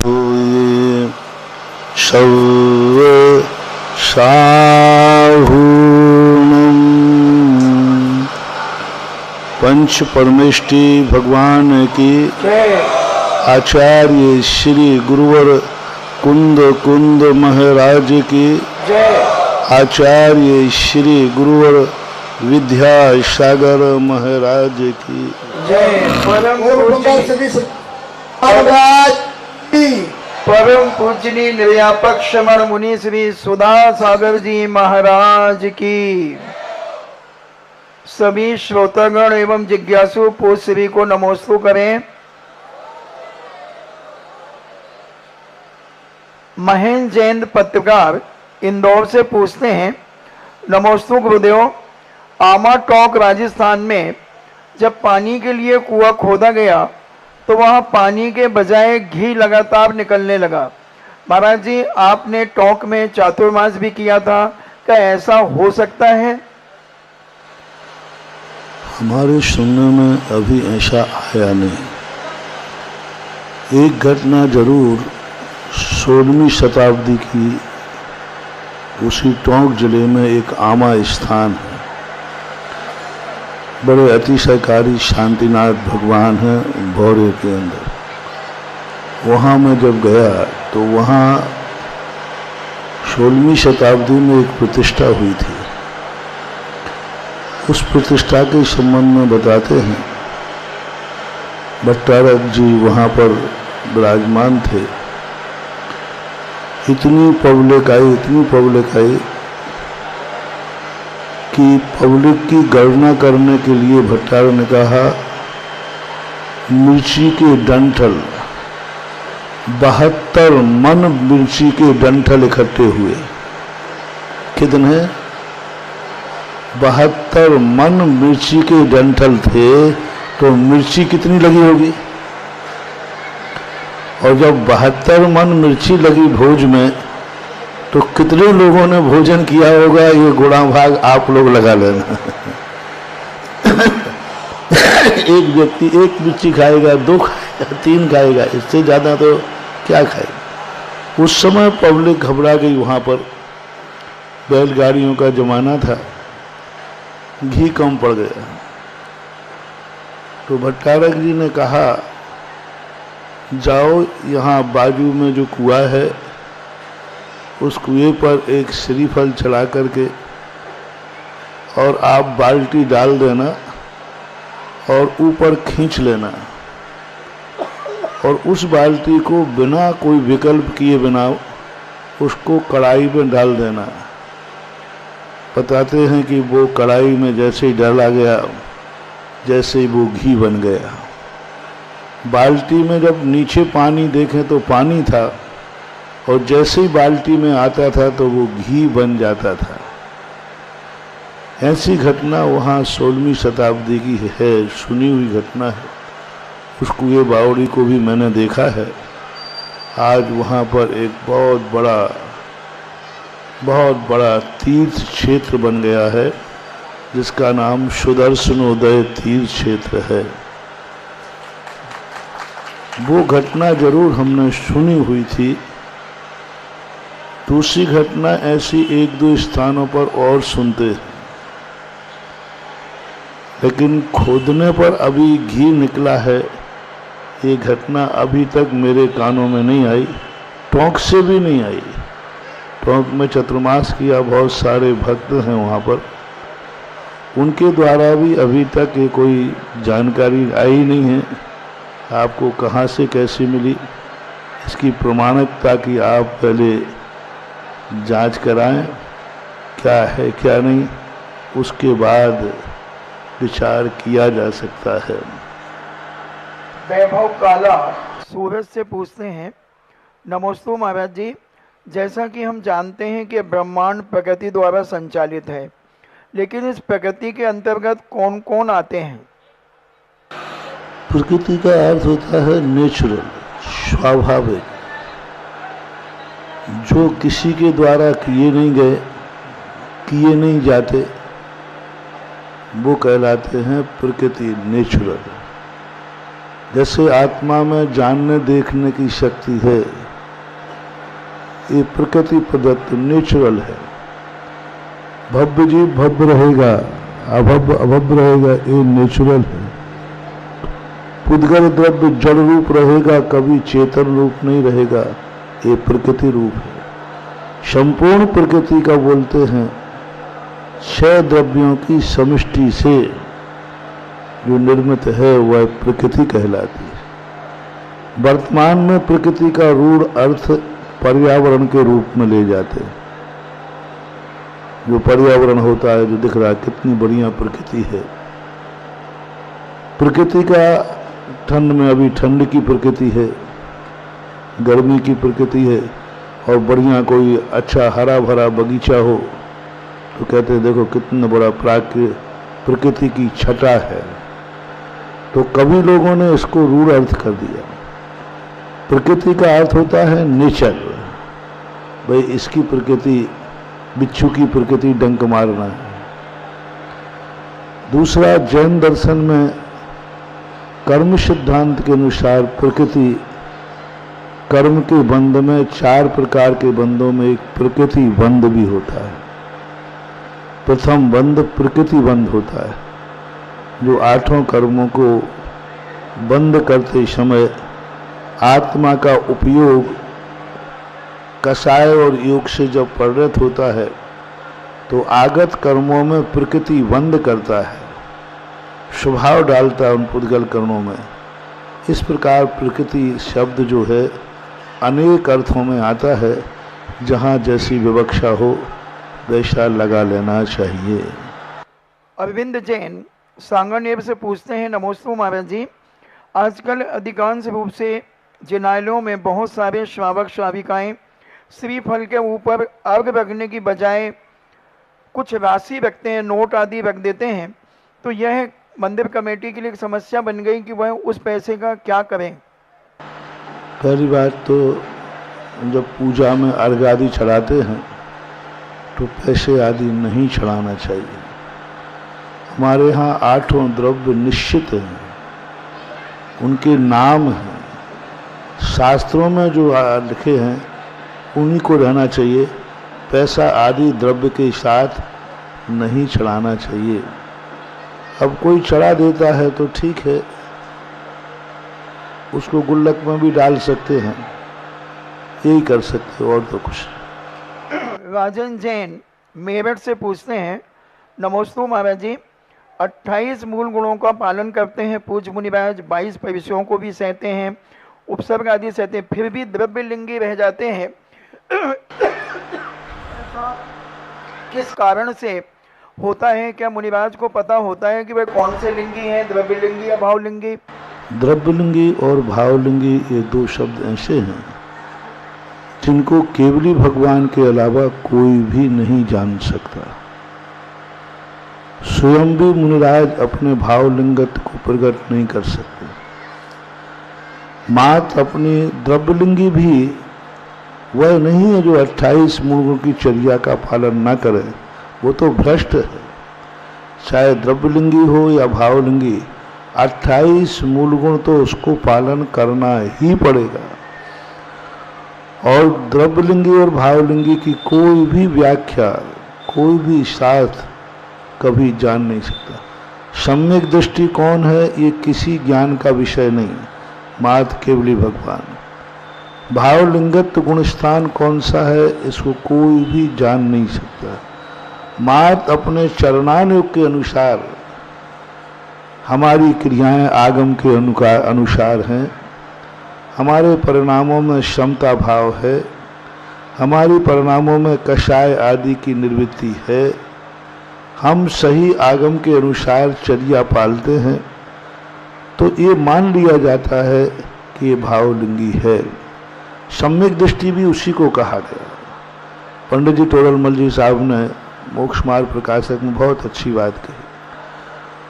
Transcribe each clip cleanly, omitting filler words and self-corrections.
ये सर्व साहूणम् पंच परमेष्टि भगवान की आचार्य श्री गुरुवर कुंद कुंद महाराज की आचार्य श्री गुरुवर विद्यासागर महाराज की परम पूजनीय निर्यापक श्रमण मुनि श्री सुधा सागर जी महाराज की। सभी श्रोतागण एवं जिज्ञासु पूज श्री को नमोस्तु करें। महेंद्र जैन पत्रकार इंदौर से पूछते हैं, नमोस्तु गुरुदेव, आमा टोंक राजस्थान में जब पानी के लिए कुआं खोदा गया तो वहां पानी के बजाय घी लगातार निकलने लगा। महाराज जी, आपने टोंक में चातुर्मास भी किया था, क्या ऐसा हो सकता है? हमारे सुनने में अभी ऐसा आया नहीं। एक घटना जरूर 16वीं शताब्दी की उसी टोंक जिले में एक आमा स्थान है, बड़े अतिशयकारी शांतिनाथ भगवान हैं भौरे के अंदर। वहाँ मैं जब गया तो वहाँ 16वीं शताब्दी में एक प्रतिष्ठा हुई थी। उस प्रतिष्ठा के संबंध में बताते हैं, भट्टारक जी वहाँ पर विराजमान थे। इतनी पब्लिक आई कि पब्लिक की गणना करने के लिए भट्टारक ने कहा मिर्ची के डंठल 72 मन मिर्ची के डंठल इकट्ठे हुए। कितने? 72 मन मिर्ची के डंठल थे, तो मिर्ची कितनी लगी होगी? और जब 72 मन मिर्ची लगी भोज में, तो कितने लोगों ने भोजन किया होगा, ये गुणा भाग आप लोग लगा लेना। एक व्यक्ति एक मिर्ची खाएगा, 2 खाएगा, 3 खाएगा, इससे ज्यादा तो क्या खाएगा। उस समय पब्लिक घबरा गई। वहां पर बैलगाड़ियों का जमाना था, घी कम पड़ गया। तो भट्टारक जी ने कहा, जाओ यहाँ बाजू में जो कुआं है उस कुएं पर एक श्रीफल चढ़ा करके और आप बाल्टी डाल देना और ऊपर खींच लेना, और उस बाल्टी को बिना कोई विकल्प किए बिना उसको कढ़ाई में डाल देना। बताते हैं कि वो कढ़ाई में जैसे ही डाला गया, जैसे ही वो घी बन गया। बाल्टी में जब नीचे पानी देखें तो पानी था, और जैसे ही बाल्टी में आता था तो वो घी बन जाता था। ऐसी घटना वहाँ 16वीं शताब्दी की है, सुनी हुई घटना है। उस कुएं बावड़ी को भी मैंने देखा है। आज वहाँ पर एक बहुत बड़ा तीर्थ क्षेत्र बन गया है, जिसका नाम सुदर्शनोदय तीर्थ क्षेत्र है। वो घटना जरूर हमने सुनी हुई थी। दूसरी घटना ऐसी 1-2 स्थानों पर और सुनते हैं, लेकिन खोदने पर अभी घी निकला है, ये घटना अभी तक मेरे कानों में नहीं आई, टोंक से भी नहीं आई। टोंक में चतुर्मास किया, बहुत सारे भक्त हैं वहाँ पर, उनके द्वारा भी अभी तक ये कोई जानकारी आई नहीं है। आपको कहाँ से कैसे मिली, इसकी प्रमाणिकता की आप पहले जांच कराएं, क्या है क्या नहीं, उसके बाद विचार किया जा सकता है। वैभव काला सूरत से पूछते हैं, नमोस्तु महाराज जी, जैसा कि हम जानते हैं कि ब्रह्मांड प्रकृति द्वारा संचालित है, लेकिन इस प्रकृति के अंतर्गत कौन कौन आते हैं? प्रकृति का अर्थ होता है नेचुरल, स्वाभाविक, जो किसी के द्वारा किए नहीं जाते, वो कहलाते हैं प्रकृति, नेचुरल। जैसे आत्मा में जानने देखने की शक्ति है, ये प्रकृति प्रदत्त नेचुरल है। भव्य जीव भव्य रहेगा, अभव्य अभव्य रहेगा, ये नेचुरल है। पुद्गल द्रव्य जड़ रूप रहेगा, कभी चेतन रूप नहीं रहेगा, ये प्रकृति रूप है। संपूर्ण प्रकृति का बोलते हैं 6 द्रव्यों की समष्टि से जो निर्मित है वह प्रकृति कहलाती है। वर्तमान में प्रकृति का रूढ़ अर्थ पर्यावरण के रूप में ले जाते हैं। जो पर्यावरण होता है, जो दिख रहा है, कितनी बढ़िया प्रकृति है। प्रकृति का ठंड में, अभी ठंड की प्रकृति है, गर्मी की प्रकृति है, और बढ़िया कोई अच्छा हरा भरा बगीचा हो तो कहते हैं देखो कितना बड़ा प्रकृति की छटा है। तो कभी लोगों ने इसको रूढ़ अर्थ कर दिया। प्रकृति का अर्थ होता है नेचर। भाई इसकी प्रकृति, बिच्छू की प्रकृति डंक मारना है। दूसरा, जैन दर्शन में कर्म सिद्धांत के अनुसार प्रकृति, कर्म के बंध में 4 प्रकार के बंधों में एक प्रकृति बंध भी होता है। प्रथम बंध प्रकृति बंध होता है, जो 8 कर्मों को बंद करते समय आत्मा का उपयोग कषाय और योग से जब परिणत होता है तो आगत कर्मों में प्रकृति बंद करता है, स्वभाव डालता है उन पुद्गल कर्मों में। इस प्रकार प्रकृति शब्द जो है अनेक अर्थों में आता है। जहाँ जैसी विवक्षा हो वैसा लगा लेना चाहिए। अरविंद जैन सांगानेर से पूछते हैं, नमोस्तु महाराज जी, आजकल अधिकांश रूप से जिनालयों में बहुत सारे श्रावक श्राविकाएं श्रीफल के ऊपर अर्घ रखने की बजाय कुछ राशि रखते हैं, नोट आदि रख देते हैं। तो यह मंदिर कमेटी के लिए एक समस्या बन गई कि वह उस पैसे का क्या करें। पहली बात तो जब पूजा में अर्घ आदि चढ़ाते हैं तो पैसे आदि नहीं चढ़ाना चाहिए। हमारे यहाँ 8 द्रव्य निश्चित हैं, उनके नाम हैं, शास्त्रों में जो लिखे हैं उन्हीं को रहना चाहिए। पैसा आदि द्रव्य के साथ नहीं चढ़ाना चाहिए। अब कोई चढ़ा देता है तो ठीक है, उसको गुल्लक में भी डाल सकते हैं, यही कर सकते हो, और तो कुछ। राजन जैन मेरठ से पूछते हैं, नमोस्तु महाराज जी, 28 मूल गुणों का पालन करते हैं पूज्य मुनिराज, 22 परिविषयों को भी सहते हैं, उपसर्ग आदि सहते हैं, फिर भी द्रव्य लिंगी रह जाते हैं। किस कारण से होता है? क्या मुनिराज को पता होता है कि वह कौन से लिंगी हैं, द्रव्य लिंगी या भावलिंगी? द्रव्यलिंगी और भावलिंगी ये 2 शब्द ऐसे हैं जिनको केवली भगवान के अलावा कोई भी नहीं जान सकता। स्वयं भी मुनिराज अपने भावलिंगत को प्रकट नहीं कर सकते। मात अपनी द्रव्यलिंगी भी वह नहीं है जो 28 मूल की चर्या का पालन न करे, वो तो भ्रष्ट है। चाहे द्रव्यलिंगी हो या भावलिंगी, 28 मूल गुण तो उसको पालन करना ही पड़ेगा। और द्रव्यलिंगी और भावलिंगी की कोई भी व्याख्या, कोई भी शास्त्र कभी जान नहीं सकता। सम्यक दृष्टि कौन है, ये किसी ज्ञान का विषय नहीं, मात केवली भगवान। भावलिंगत्व गुणस्थान कौन सा है, इसको कोई भी जान नहीं सकता। मात अपने चरणानुयोग के अनुसार हमारी क्रियाएं आगम के अनुसार हैं। हमारे परिणामों में क्षमता भाव है, हमारी परिणामों में कषाय आदि की निर्वृत्ति है। हम सही आगम के अनुसार चर्या पालते हैं तो ये मान लिया जाता है कि ये भावलिंगी है। सम्यक दृष्टि भी उसी को कहा गया। पंडित जी टोडरमल जी साहब ने मोक्ष मार्ग प्रकाशक में बहुत अच्छी बात कही।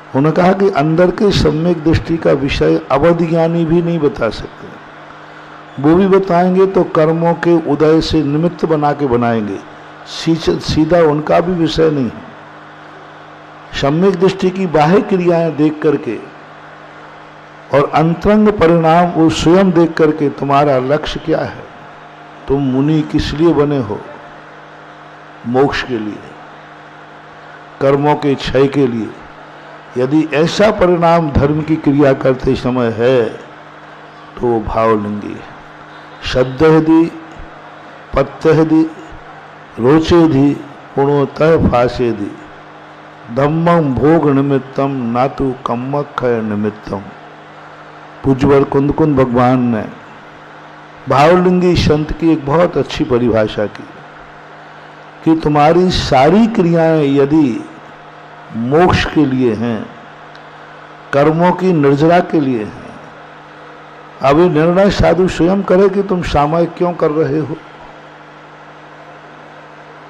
उन्होंने कहा कि अंदर के सम्यक दृष्टि का विषय अवधि ज्ञानी भी नहीं बता सकते। वो भी बताएंगे तो कर्मों के उदय से निमित्त बना के बनाएंगे, सीधा उनका भी विषय नहीं है। सम्यक दृष्टि की बाह्य क्रियाएं देख करके और अंतरंग परिणाम वो स्वयं देख करके तुम्हारा लक्ष्य क्या है, तुम मुनि किस लिए बने हो? मोक्ष के लिए, कर्मों के क्षय के लिए। यदि ऐसा परिणाम धर्म की क्रिया करते समय है तो वो भावलिंगी है। श्रद्धेदि पत्येदि रोचेदि पुणोतः फासेदि धम्मं भोग निमित्तम नातु कम्मक्षय निमित्तम। पूज्यवर कुंद भगवान ने भावलिंगी संत की एक बहुत अच्छी परिभाषा की कि तुम्हारी सारी क्रियाएं यदि मोक्ष के लिए हैं, कर्मों की निर्जरा के लिए हैं, अब ये निर्णय साधु स्वयं करे कि तुम सामयिक क्यों कर रहे हो।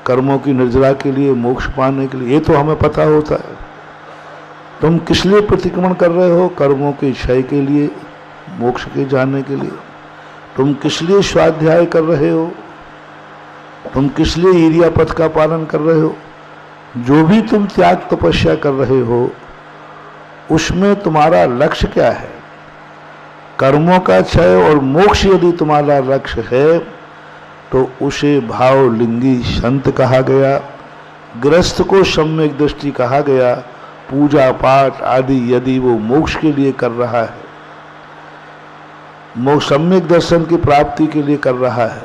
कर्मों की निर्जरा के लिए, मोक्ष पाने के लिए, ये तो हमें पता होता है। तुम किस लिए प्रतिक्रमण कर रहे हो? कर्मों के क्षय के लिए, मोक्ष के जाने के लिए। तुम किस लिए स्वाध्याय कर रहे हो? तुम किस लिए ईर्या पथ का पालन कर रहे हो? जो भी तुम त्याग तपस्या कर रहे हो उसमें तुम्हारा लक्ष्य क्या है? कर्मों का क्षय और मोक्ष यदि तुम्हारा लक्ष्य है तो उसे भावलिंगी संत कहा गया। गृहस्थ को सम्यक दृष्टि कहा गया। पूजा पाठ आदि यदि वो मोक्ष के लिए कर रहा है, मोक्ष सम्यक दर्शन की प्राप्ति के लिए कर रहा है,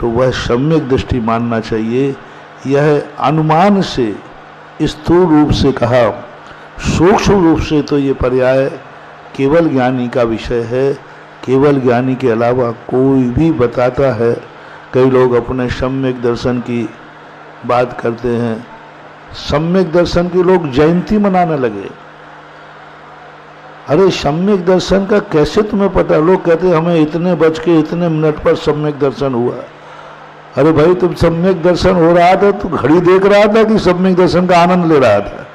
तो वह सम्यक दृष्टि मानना चाहिए। यह अनुमान से, स्थूल रूप से कहा, सूक्ष्म रूप से तो ये पर्याय केवल ज्ञानी का विषय है। केवल ज्ञानी के अलावा कोई भी बताता है। कई लोग अपने सम्यक दर्शन की बात करते हैं। सम्यक दर्शन के लोग जयंती मनाने लगे। अरे सम्यक दर्शन का कैसे तुम्हें पता? लोग कहते हमें इतने बज के इतने मिनट पर सम्यक दर्शन हुआ। अरे भाई, तुम सम्यक दर्शन हो रहा था तो घड़ी देख रहा था कि सम्यक दर्शन का आनंद ले रहा था?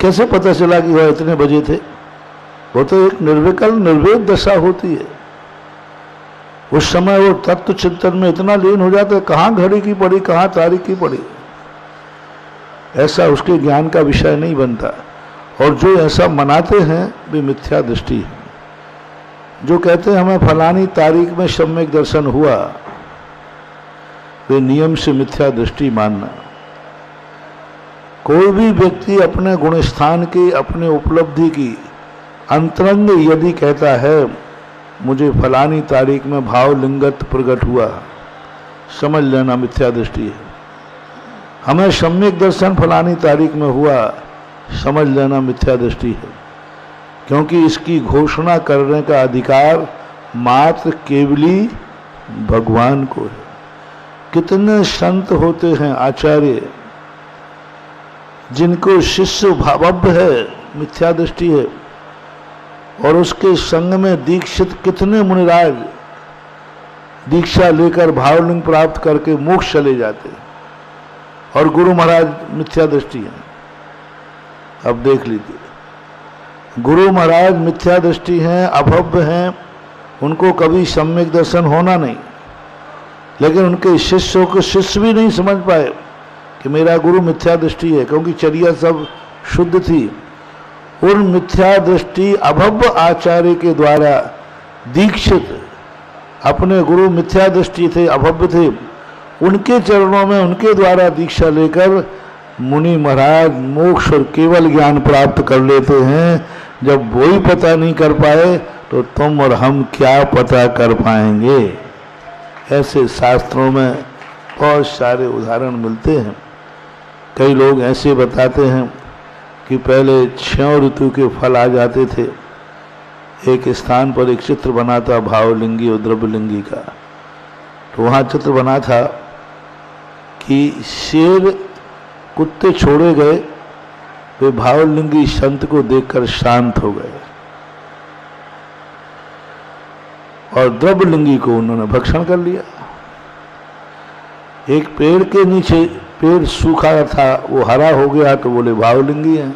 कैसे पता चला कि वह इतने बजे थे? वो तो एक निर्विकल्प निर्वेद दशा होती है। उस समय वो तत्व चिंतन में इतना लीन हो जाता है, कहाँ घड़ी की पड़ी, कहाँ तारीख की पड़ी, ऐसा उसके ज्ञान का विषय नहीं बनता। और जो ऐसा मनाते हैं वे मिथ्या दृष्टि है। जो कहते हैं हमें फलानी तारीख में सम्यक दर्शन हुआ, वे नियम से मिथ्या दृष्टि मानना। कोई भी व्यक्ति अपने गुणस्थान की, अपने उपलब्धि की अंतरंग यदि कहता है मुझे फलानी तारीख में भावलिंगत प्रकट हुआ, समझ लेना मिथ्या दृष्टि है। हमें सम्यक दर्शन फलानी तारीख में हुआ, समझ लेना मिथ्या दृष्टि है। क्योंकि इसकी घोषणा करने का अधिकार मात्र केवली भगवान को है। कितने संत होते हैं, आचार्य, जिनको शिष्य भावभ्य है, मिथ्या दृष्टि है, और उसके संग में दीक्षित कितने मुनिराज दीक्षा लेकर भावलिंग प्राप्त करके मोक्ष चले जाते, और गुरु महाराज मिथ्या दृष्टि है। अब देख लीजिए, गुरु महाराज मिथ्या दृष्टि हैं, अभव्य हैं, उनको कभी सम्यक दर्शन होना नहीं। लेकिन उनके शिष्यों को शिष्य भी नहीं समझ पाए कि मेरा गुरु मिथ्या दृष्टि है, क्योंकि चर्या सब शुद्ध थी। उन मिथ्या दृष्टि अभव्य आचार्य के द्वारा दीक्षित अपने गुरु मिथ्या दृष्टि थे, अभव्य थे, उनके चरणों में उनके द्वारा दीक्षा लेकर मुनि महाराज मोक्ष और केवल ज्ञान प्राप्त कर लेते हैं। जब वो ही पता नहीं कर पाए तो तुम और हम क्या पता कर पाएंगे। ऐसे शास्त्रों में बहुत सारे उदाहरण मिलते हैं। कई लोग ऐसे बताते हैं कि पहले 6 ऋतु के फल आ जाते थे। एक स्थान पर एक चित्र बना था भावलिंगी और द्रव्यलिंगी का। तो वहाँ चित्र बना था कि शेर कुत्ते छोड़े गए, वे भावलिंगी संत को देखकर शांत हो गए, और द्रव्यलिंगी को उन्होंने भक्षण कर लिया। एक पेड़ के नीचे, पेड़ सूखा था, वो हरा हो गया तो बोले भावलिंगी है,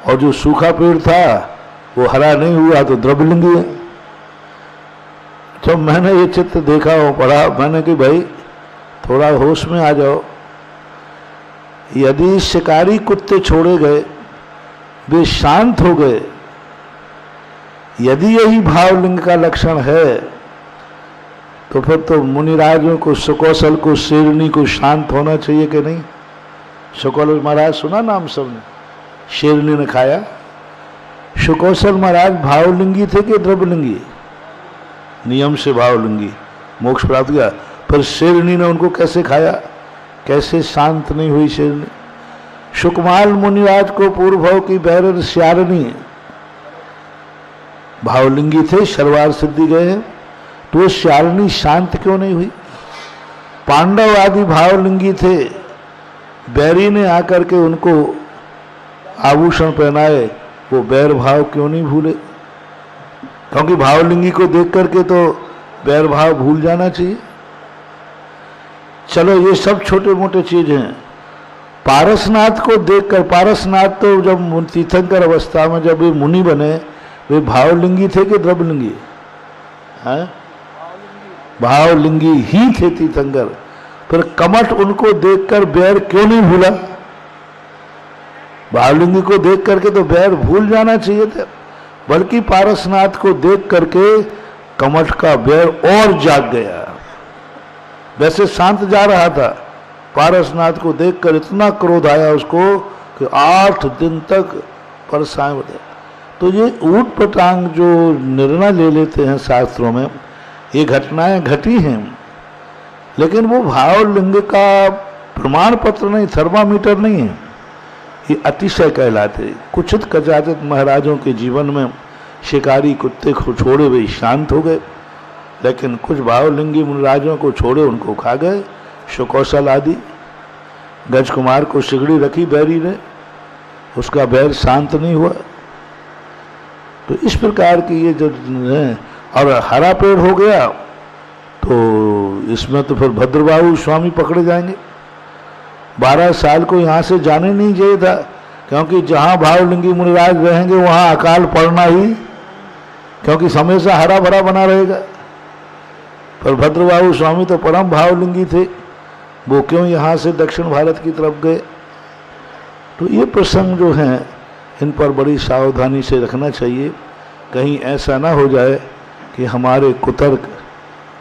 और जो सूखा पेड़ था वो हरा नहीं हुआ तो द्रव्यलिंगी है। जब मैंने ये चित्र देखा और पढ़ा, मैंने कि भाई थोड़ा होश में आ जाओ। यदि शिकारी कुत्ते छोड़े गए, वे शांत हो गए। यदि यही भावलिंग का लक्षण है तो फिर तो मुनिराजों को, सुकौशल को, शेरनी को शांत होना चाहिए कि नहीं? सुकौशल महाराज सुना नाम सबने, शेरनी ने खाया। सुकौशल महाराज भावलिंगी थे कि द्रव्यलिंगी? नियम से भावलिंगी, मोक्ष प्राप्त किया। पर शेरनी ने उनको कैसे खाया? कैसे शांत नहीं हुई शेरनी? सुकमाल मुनिराज को पूर्व भाव की बैरर श्यारणी भावलिंगी थे, शर्वार सिद्धि गए हैं, तो वो श्यारणी शांत क्यों नहीं हुई? पांडव आदि भावलिंगी थे, बैरी ने आकर के उनको आभूषण पहनाए, वो बैर भाव क्यों नहीं भूले? क्योंकि भावलिंगी को देख करके तो बैर भाव भूल जाना चाहिए। चलो ये सब छोटे मोटे चीज हैं। पारसनाथ को देखकर, पारसनाथ तो जब तीर्थंकर अवस्था में जब वे मुनि बने, वे भावलिंगी थे कि द्रव्यलिंगी? हैं? भावलिंगी ही थे तीर्थंकर। फिर कमठ उनको देखकर बैर क्यों नहीं भूला? भावलिंगी को देख करके तो बैर भूल जाना चाहिए था, बल्कि पारसनाथ को देख करके कमठ का बैर और जाग गया। वैसे शांत जा रहा था, पारसनाथ को देखकर इतना क्रोध आया उसको कि 8 दिन तक परेशान हो गया। तो ये ऊट पटांग जो निर्णय ले लेते हैं शास्त्रों में, ये घटनाएं घटी हैं, लेकिन वो भावलिंग का प्रमाण पत्र नहीं, थर्मामीटर नहीं है। ये अतिशय कहलाते। कुछित कचाचित महाराजों के जीवन में शिकारी कुत्ते को छोड़े वे शांत हो गए, लेकिन कुछ भावलिंगी मुनिराजों को छोड़े उनको खा गए। सुकौशल आदि, गजकुमार को सिगड़ी रखी बैरी ने, उसका बैर शांत नहीं हुआ। तो इस प्रकार की ये जो है, और हरा पेड़ हो गया तो इसमें तो फिर भद्रबाहु स्वामी पकड़े जाएंगे। 12 साल को यहाँ से जाने नहीं चाहिए था, क्योंकि जहाँ भावलिंगी मुनिराज रहेंगे वहाँ अकाल पड़ना ही, क्योंकि हमेशा हरा भरा बना रहेगा। पर भद्रबाहु स्वामी तो परम भावलिंगी थे, वो क्यों यहाँ से दक्षिण भारत की तरफ गए? तो ये प्रसंग जो हैं, इन पर बड़ी सावधानी से रखना चाहिए। कहीं ऐसा ना हो जाए कि हमारे कुतर्क,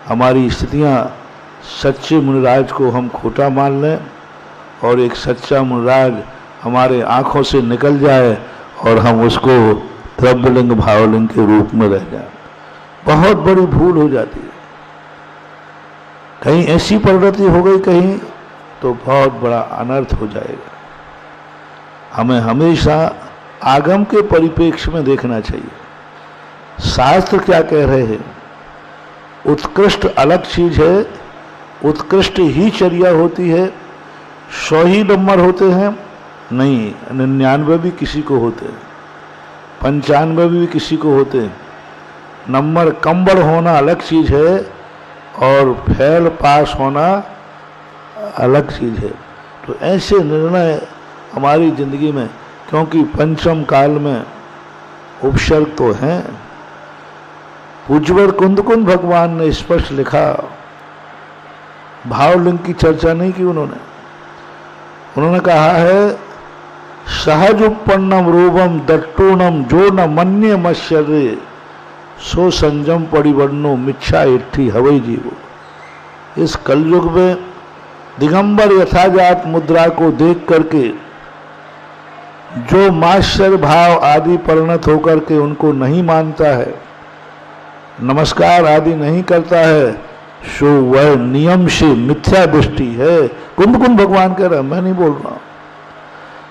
हमारी स्थितियाँ सच्चे मुनिराज को हम खोटा मान लें और एक सच्चा मुनिराज हमारे आँखों से निकल जाए और हम उसको द्रव्यलिंग भावलिंग के रूप में रह जाए। बहुत बड़ी भूल हो जाती है। कहीं ऐसी प्रवृत्ति हो गई कहीं तो बहुत बड़ा अनर्थ हो जाएगा। हमें हमेशा आगम के परिप्रेक्ष्य में देखना चाहिए। शास्त्र क्या कह रहे हैं? उत्कृष्ट अलग चीज है, उत्कृष्ट ही चर्या होती है। 100 ही नंबर होते हैं नहीं, 99 भी किसी को होते हैं, 95 भी किसी को होते हैं। नंबर कम बढ़ होना अलग चीज है और फेल पास होना अलग चीज है। तो ऐसे निर्णय हमारी जिंदगी में, क्योंकि पंचम काल में उपसर्ग तो हैं। पूज्यवर कुंदकुंद भगवान ने स्पष्ट लिखा, भावलिंग की चर्चा नहीं की उन्होंने कहा है, सहज उपन्नम रूपम दट्टूणम जो न मन्य मश्चर्य सो संजम परिवर्णो मिच्छा इट्ठी हवई जीवो। इस कलयुग में दिगंबर यथाजात मुद्रा को देख करके जो माश्चर्य भाव आदि परिणत होकर के उनको नहीं मानता है, नमस्कार आदि नहीं करता है, सो वह नियम से मिथ्या दृष्टि है। कुंदकुंद भगवान कह रहे हैं, मैं नहीं बोल रहा हूं।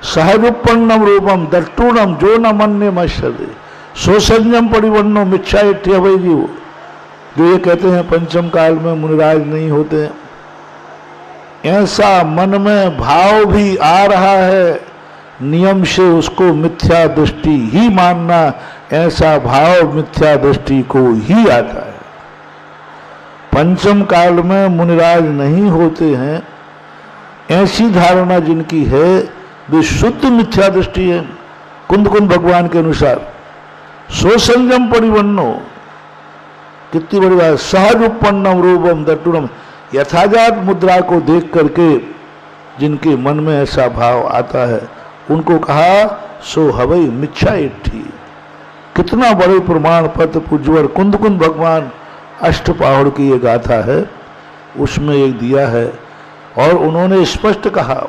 सहज उपन्नम रूपम दट्टूणम जो न मन्य मश्चर्य सो संयम परिवर्णो मिच्छा इट्ठी हवई जीवो। जो ये कहते हैं पंचम काल में मुनिराज नहीं होते, ऐसा मन में भाव भी आ रहा है, नियम से उसको मिथ्या दृष्टि ही मानना, ऐसा भाव मिथ्या दृष्टि को ही आता है। पंचम काल में मुनिराज नहीं होते हैं, ऐसी धारणा जिनकी है वे शुद्ध मिथ्या दृष्टि है। कुंदकुंद भगवान के अनुसार सो संयम परिवर्णो, कितनी बड़ी बात। सहज उपन्नम रूपम दट्टूणम, यथाजात मुद्रा को देख करके जिनके मन में ऐसा भाव आता है उनको कहा सो हवई मिच्छा इट्ठी। कितना बड़े प्रमाण पत्र पूज्यवर कुंद कुंद भगवान अष्टपहाड़ की ये गाथा है, उसमें एक दिया है। और उन्होंने स्पष्ट कहा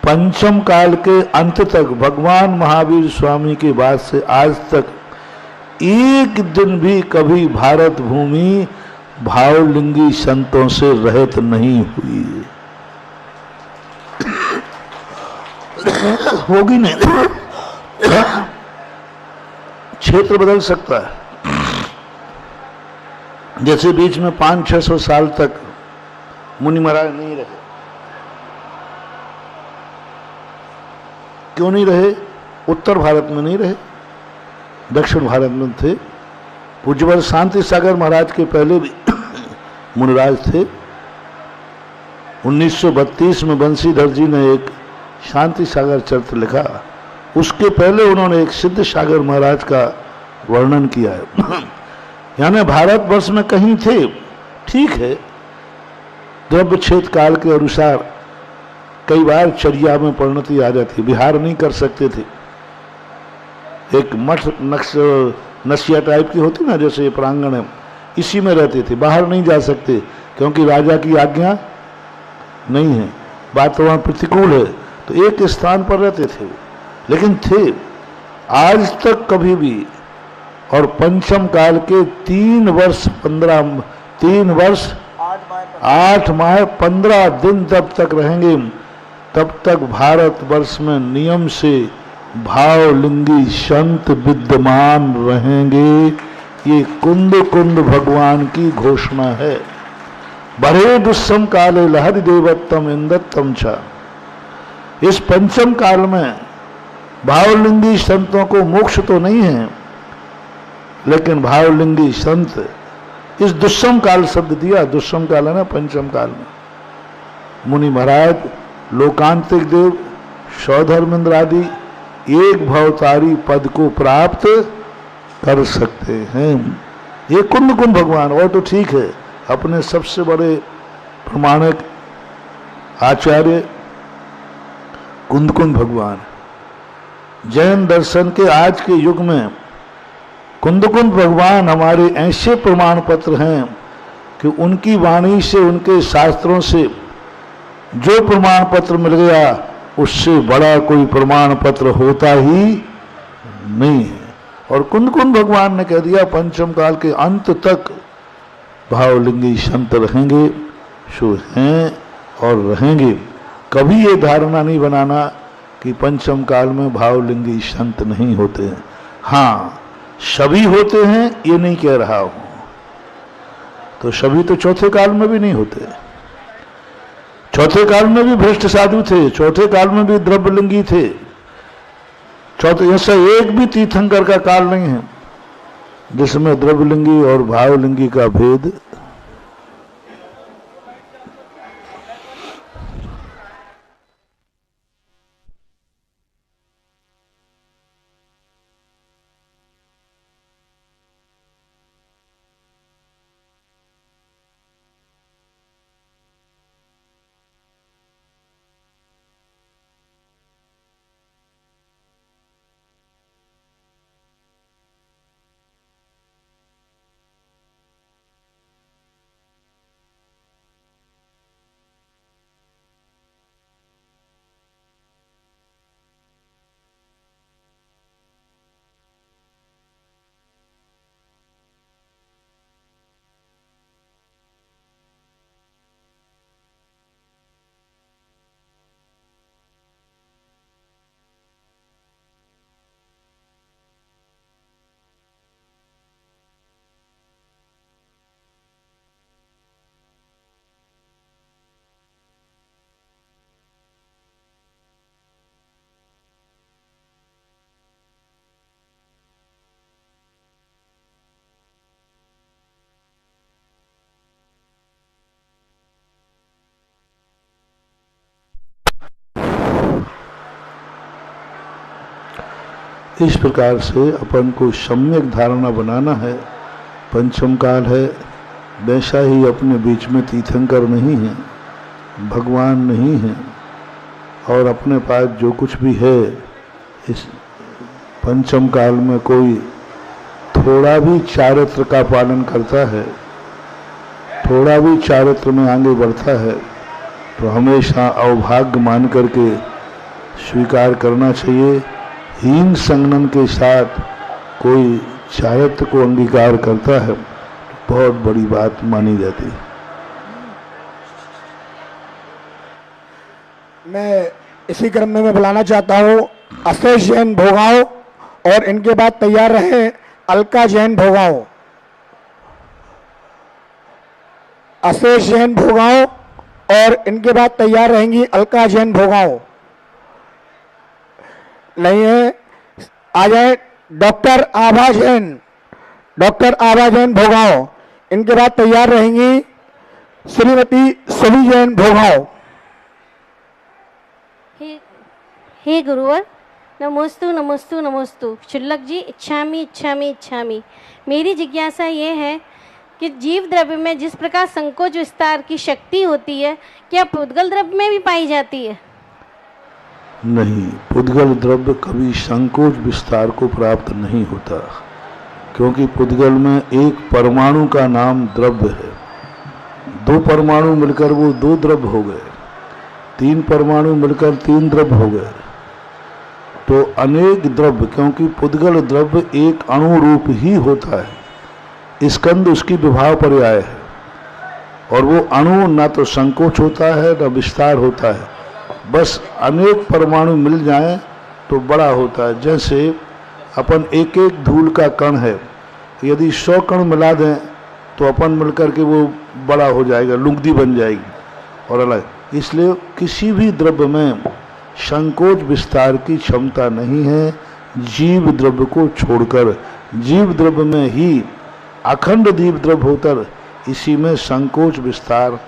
पंचम काल के अंत तक भगवान महावीर स्वामी के बाद से आज तक एक दिन भी कभी भारत भूमि भावलिंगी संतों से रहित नहीं हुई, होगी नहीं। क्षेत्र बदल सकता है, जैसे बीच में 500-600 साल तक मुनि महाराज नहीं रहे। क्यों नहीं रहे? उत्तर भारत में नहीं रहे, दक्षिण भारत में थे। पूज्यवर शांति सागर महाराज के पहले भी मुनिराज थे। 1932 में बंशीधर जी ने एक शांति सागर चरित्र लिखा, उसके पहले उन्होंने एक सिद्ध सागर महाराज का वर्णन किया है। यानी भारतवर्ष में कहीं थे, ठीक है, द्रव्य क्षेत्र काल के अनुसार कई बार चर्या में परिणति आ जाती, बिहार नहीं कर सकते थे। एक मठ नसिया टाइप की होती ना, जैसे ये प्रांगण है, इसी में रहते थे, बाहर नहीं जा सकते क्योंकि राजा की आज्ञा नहीं है, वातावरण प्रतिकूल है, तो एक स्थान पर रहते थे, लेकिन थे। आज तक कभी भी, और पंचम काल के 3 वर्ष 8 माह 15 दिन तब तक रहेंगे, तब तक भारतवर्ष में नियम से भावलिंगी संत विद्यमान रहेंगे। ये कुंद कुंद भगवान की घोषणा है। बड़े दुस्सम काले लहरि देवत्तम इंदत्तम छ। इस पंचम काल में भावलिंगी संतों को मोक्ष तो नहीं है, लेकिन भावलिंगी संत, इस दुस्सम काल शब्द दिया, दुस्सम काल है ना पंचम काल में, मुनि महाराज लोकांतिक देव सौधर्मेंद्र आदि एक भवतारी पद को प्राप्त कर सकते हैं। ये कुंद कुंद भगवान, और तो ठीक है, अपने सबसे बड़े प्रमाणक आचार्य कुंद कुंद भगवान। जैन दर्शन के आज के युग में कुंद कुंद भगवान हमारे ऐसे प्रमाण पत्र हैं कि उनकी वाणी से, उनके शास्त्रों से जो प्रमाण पत्र मिल गया, उससे बड़ा कोई प्रमाण पत्र होता ही नहीं है। और कुंद कुंद भगवान ने कह दिया पंचम काल के अंत तक भावलिंगी संत रहेंगे, सो हैं और रहेंगे। कभी ये धारणा नहीं बनाना कि पंचम काल में भावलिंगी संत नहीं होते हैं। हाँ, सभी होते हैं, ये नहीं कह रहा हूं, तो सभी तो चौथे काल में भी नहीं होते। चौथे काल में भी भ्रष्ट साधु थे, चौथे काल में भी द्रव्यलिंगी थे। चौथे ऐसा एक भी तीर्थंकर का काल नहीं है जिसमें द्रव्यलिंगी और भावलिंगी का भेद इस प्रकार से अपन को सम्यक धारणा बनाना है। पंचम काल है, वैसा ही अपने बीच में तीर्थंकर नहीं है, भगवान नहीं है, और अपने पास जो कुछ भी है, इस पंचम काल में कोई थोड़ा भी चारित्र का पालन करता है, थोड़ा भी चारित्र में आगे बढ़ता है, तो हमेशा अवभाग्य मान करके स्वीकार करना चाहिए। हीन संगनन के साथ कोई चारित्र को अंगीकार करता है, बहुत बड़ी बात मानी जाती है। मैं इसी क्रम में मैं बुलाना चाहता हूँ अशेष जैन भोगांव, और इनके बाद तैयार रहे अलका जैन भोगांव। अशेष जैन भोगांव और इनके बाद तैयार रहेंगी अलका जैन भोगांव। नहीं है, आ जाए डॉक्टर आभा जैन, डॉक्टर आभा जैन भोगांव। इनके बाद तैयार रहेंगी श्रीमती सुभी जैन भोगांव। हे गुरुवर, नमोस्तु नमोस्तु नमोस्तु। शुल्लक जी, इच्छामि इच्छामि इच्छामि। मेरी जिज्ञासा ये है कि जीव द्रव्य में जिस प्रकार संकोच विस्तार की शक्ति होती है, क्या पुद्गल द्रव्य में भी पाई जाती है? नहीं, पुद्गल द्रव्य कभी संकोच विस्तार को प्राप्त नहीं होता, क्योंकि पुद्गल में एक परमाणु का नाम द्रव्य है। दो परमाणु मिलकर वो दो द्रव्य हो गए, तीन परमाणु मिलकर तीन द्रव्य हो गए, तो अनेक द्रव्य, क्योंकि पुद्गल द्रव्य एक अणु रूप ही होता है। स्कंद उसकी विभाव पर्याय है, और वो अणु ना तो संकोच होता है ना विस्तार होता है, बस अनेक परमाणु मिल जाएं तो बड़ा होता है। जैसे अपन एक एक धूल का कण है, यदि 100 कण मिला दें तो अपन मिलकर के वो बड़ा हो जाएगा, लुगदी बन जाएगी और अलग। इसलिए किसी भी द्रव्य में संकोच विस्तार की क्षमता नहीं है, जीव द्रव्य को छोड़कर। जीव द्रव्य में ही अखंड जीव द्रव्य होकर इसी में संकोच विस्तार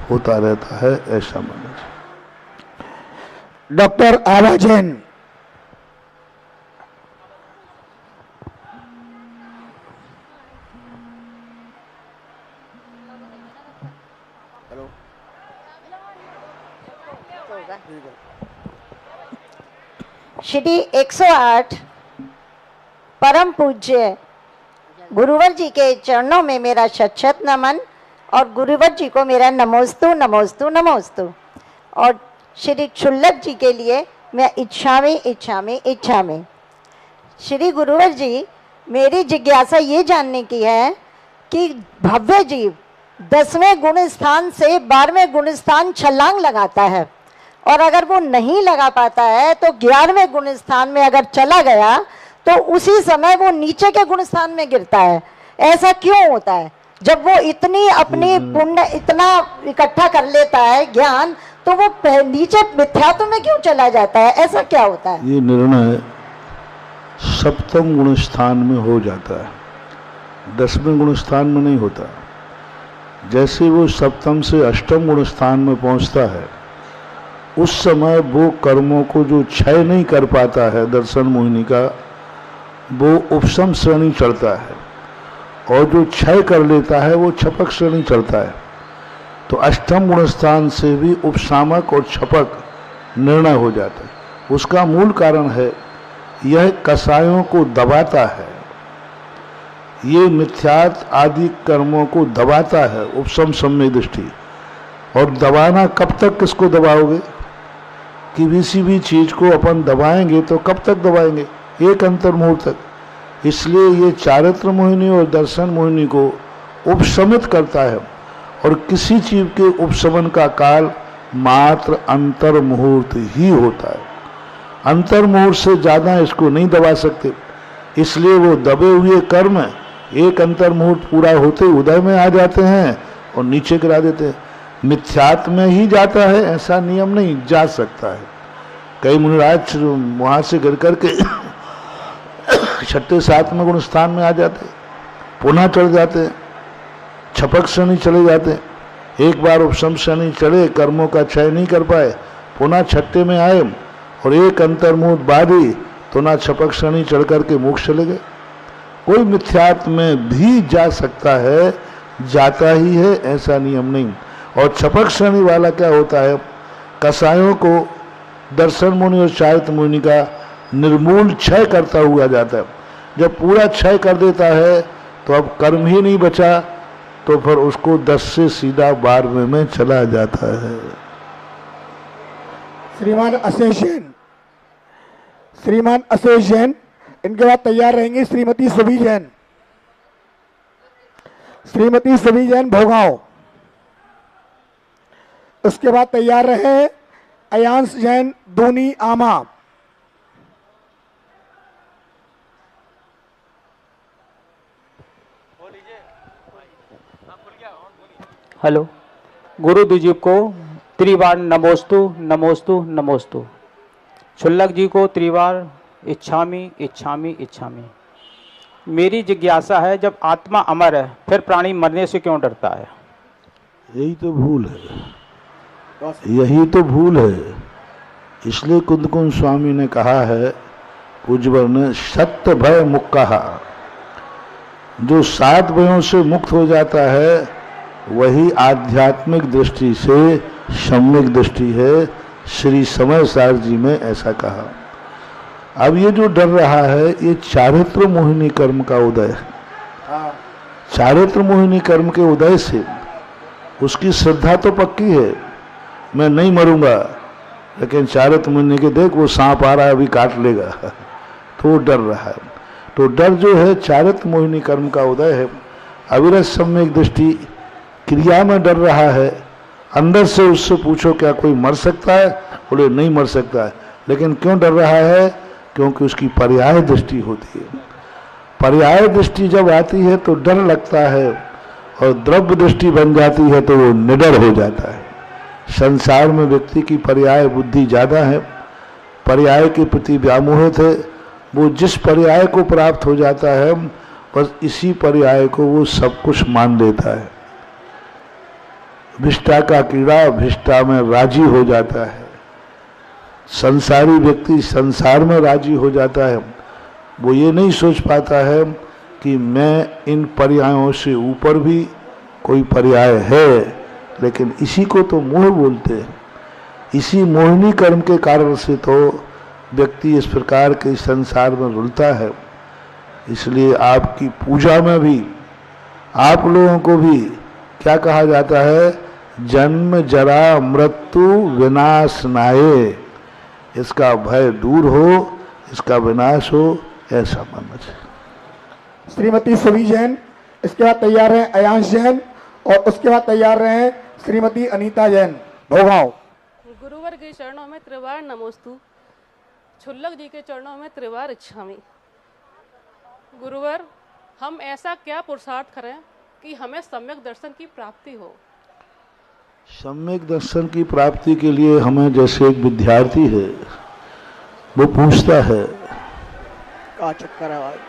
होता रहता है, ऐसा माना। डॉक्टर आभा जैन। श्री 108 परम पूज्य गुरुवर जी के चरणों में मेरा शत नमन, और गुरुवर जी को मेरा नमोस्तु नमोस्तु नमोस्तु। और श्री शुल्लक जी के लिए मैं इच्छामि इच्छामि इच्छामि। श्री गुरुवर जी, मेरी जिज्ञासा ये जानने की है कि भव्य जीव 10वें गुण स्थान से 12वें गुण स्थान छलांग लगाता है, और अगर वो नहीं लगा पाता है तो 11वें गुण स्थान में अगर चला गया तो उसी समय वो नीचे के गुण स्थान में गिरता है। ऐसा क्यों होता है? जब वो इतनी अपनी पुण्य इतना इकट्ठा कर लेता है ज्ञान, तो वो नीचे मिथ्यात्व में क्यों चला जाता है? ऐसा क्या होता है? ये निर्णय 7वें गुण स्थान में हो जाता है, 10वें गुण स्थान में नहीं होता। जैसे वो 7वें से 8वें गुण स्थान में पहुंचता है, उस समय वो कर्मों को जो क्षय नहीं कर पाता है दर्शन मोहिनी का, वो उपशम श्रेणी चढ़ता है, और जो क्षय कर लेता है वो छपक श्रेणी चढ़ता है। तो 8वें गुण स्थान से भी उपशामक और छपक निर्णय हो जाता है। उसका मूल कारण है यह कसायों को दबाता है, ये मिथ्यात आदि कर्मों को दबाता है, उपशम सम्य दृष्टि। और दबाना कब तक किसको दबाओगे? कि किसी भी चीज को अपन दबाएंगे तो कब तक दबाएंगे? एक अंतर मुहूर्त तक। इसलिए ये चारित्र मोहिनी और दर्शन मोहिनी को उपशमित करता है, और किसी चीज के उपशमन का काल मात्र अंतर मुहूर्त ही होता है। अंतर मुहूर्त से ज्यादा इसको नहीं दबा सकते, इसलिए वो दबे हुए कर्म एक अंतर मुहूर्त पूरा होते उदय में आ जाते हैं और नीचे गिरा देते हैं। मिथ्यात्व में ही जाता है, ऐसा नियम नहीं, जा सकता है। कई मुनिराज वहां से गिर करके 6ठे 7वें गुण स्थान में आ जाते, पुनः चढ़ जाते, छपक श्रेणी चले जाते। एक बार उपशम श्रेणी चढ़े, कर्मों का क्षय नहीं कर पाए, पुनः 6ठे में आए और एक अंतर्मुहूर्त बाद ही तो ना छपक श्रेणी चढ़ करके मोक्ष चले गए। कोई मिथ्यात्व में भी जा सकता है, जाता ही है, ऐसा नियम नहीं। और छपक श्रेणी वाला क्या होता है? कसायों को दर्शन मुनि और चारित्र मुनि का निर्मूल क्षय करता हुआ जाता है। जब पूरा क्षय कर देता है तो अब कर्म ही नहीं बचा, तो फिर उसको 10 से सीधा 12वें में चला जाता है। श्रीमान अशेष जैन, श्रीमान अशेष जैन, इनके बाद तैयार रहेंगी श्रीमती सुभी जैन, श्रीमती सुभी जैन भोगांव। उसके बाद तैयार रहे अयांश जैन दूनी आमा। हेलो, गुरु जी को त्रिवार नमोस्तु नमोस्तु नमोस्तु। क्षुल्लक जी को त्रिवार इच्छामि इच्छामि इच्छामि। मेरी जिज्ञासा है, जब आत्मा अमर है फिर प्राणी मरने से क्यों डरता है? यही तो भूल है, यही तो भूल है। इसलिए कुंदकुंद स्वामी ने कहा है, पूज्यवर ने, सत्य भय मुक्का। जो 7 भयों से मुक्त हो जाता है वही आध्यात्मिक दृष्टि से सम्यक दृष्टि है। श्री समय सार जी ने ऐसा कहा। अब ये जो डर रहा है ये चारित्र मोहिनी कर्म का उदय है। चारित्र मोहिनी कर्म के उदय से उसकी श्रद्धा तो पक्की है, मैं नहीं मरूंगा, लेकिन चारित्र मोहिनी के देख वो सांप आ रहा है अभी काट लेगा, तो वो डर रहा है। तो डर जो है चारित्र मोहिनी कर्म का उदय है। अविरत सम्यक दृष्टि क्रिया में डर रहा है। अंदर से उससे पूछो क्या कोई मर सकता है, बोले नहीं मर सकता है। लेकिन क्यों डर रहा है? क्योंकि उसकी पर्याय दृष्टि होती है। पर्याय दृष्टि जब आती है तो डर लगता है, और द्रव्य दृष्टि बन जाती है तो वो निडर हो जाता है। संसार में व्यक्ति की पर्याय बुद्धि ज़्यादा है, पर्याय के प्रति व्यामोहित है। वो जिस पर्याय को प्राप्त हो जाता है बस इसी पर्याय को वो सब कुछ मान लेता है। भिष्टा का कीड़ा भिष्टा में राजी हो जाता है। संसारी व्यक्ति संसार में राजी हो जाता है। वो ये नहीं सोच पाता है कि मैं इन पर्यायों से ऊपर भी कोई पर्याय है, लेकिन इसी को तो मोह बोलते हैं। इसी मोहिनी कर्म के कारण से तो व्यक्ति इस प्रकार के संसार में रुलता है। इसलिए आपकी पूजा में भी आप लोगों को भी क्या कहा जाता है? जन्म जरा मृत्यु विनाश नाये। इसका भय दूर हो, इसका विनाश हो, ऐसा मानना चाहिए। श्रीमती सुभी जैन, इसके बाद तैयार हैं अयांश जैन, और उसके बाद तैयार रहे श्रीमती अनीता जैन भोगांव। गुरुवर के चरणों में त्रिवार नमोस्तु, क्षुल्लक जी के चरणों में त्रिवार इच्छामि। गुरुवर, हम ऐसा क्या पुरुषार्थ करें कि हमें सम्यक दर्शन की प्राप्ति हो? सम्यक दर्शन की प्राप्ति के लिए हमें, जैसे एक विद्यार्थी है वो पूछता है का चक्कर है भाई।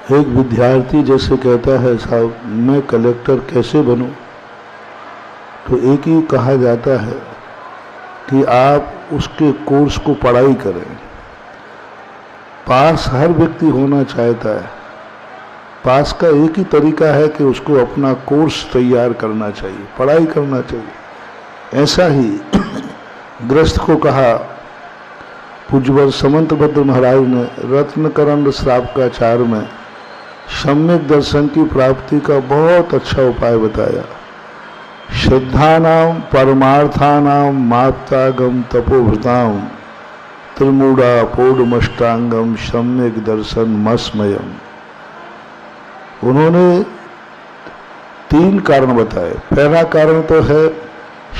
एक विद्यार्थी जैसे कहता है साहब मैं कलेक्टर कैसे बनूं, तो एक ही कहा जाता है कि आप उसके कोर्स को पढ़ाई करें। पास हर व्यक्ति होना चाहता है, पास का एक ही तरीका है कि उसको अपना कोर्स तैयार करना चाहिए, पढ़ाई करना चाहिए। ऐसा ही गृहस्थ को कहा पूज्यवर समंतभद्र महाराज ने रत्नकरंद श्रावकाचार में सम्यक दर्शन की प्राप्ति का बहुत अच्छा उपाय बताया। श्रद्धानाम परमार्थानाम माप्तागम तपोभृताम त्रिमूढ़ा पौडमष्टांगम सम्यक दर्शन मस्मयम। उन्होंने 3 कारण बताए। पहला कारण तो है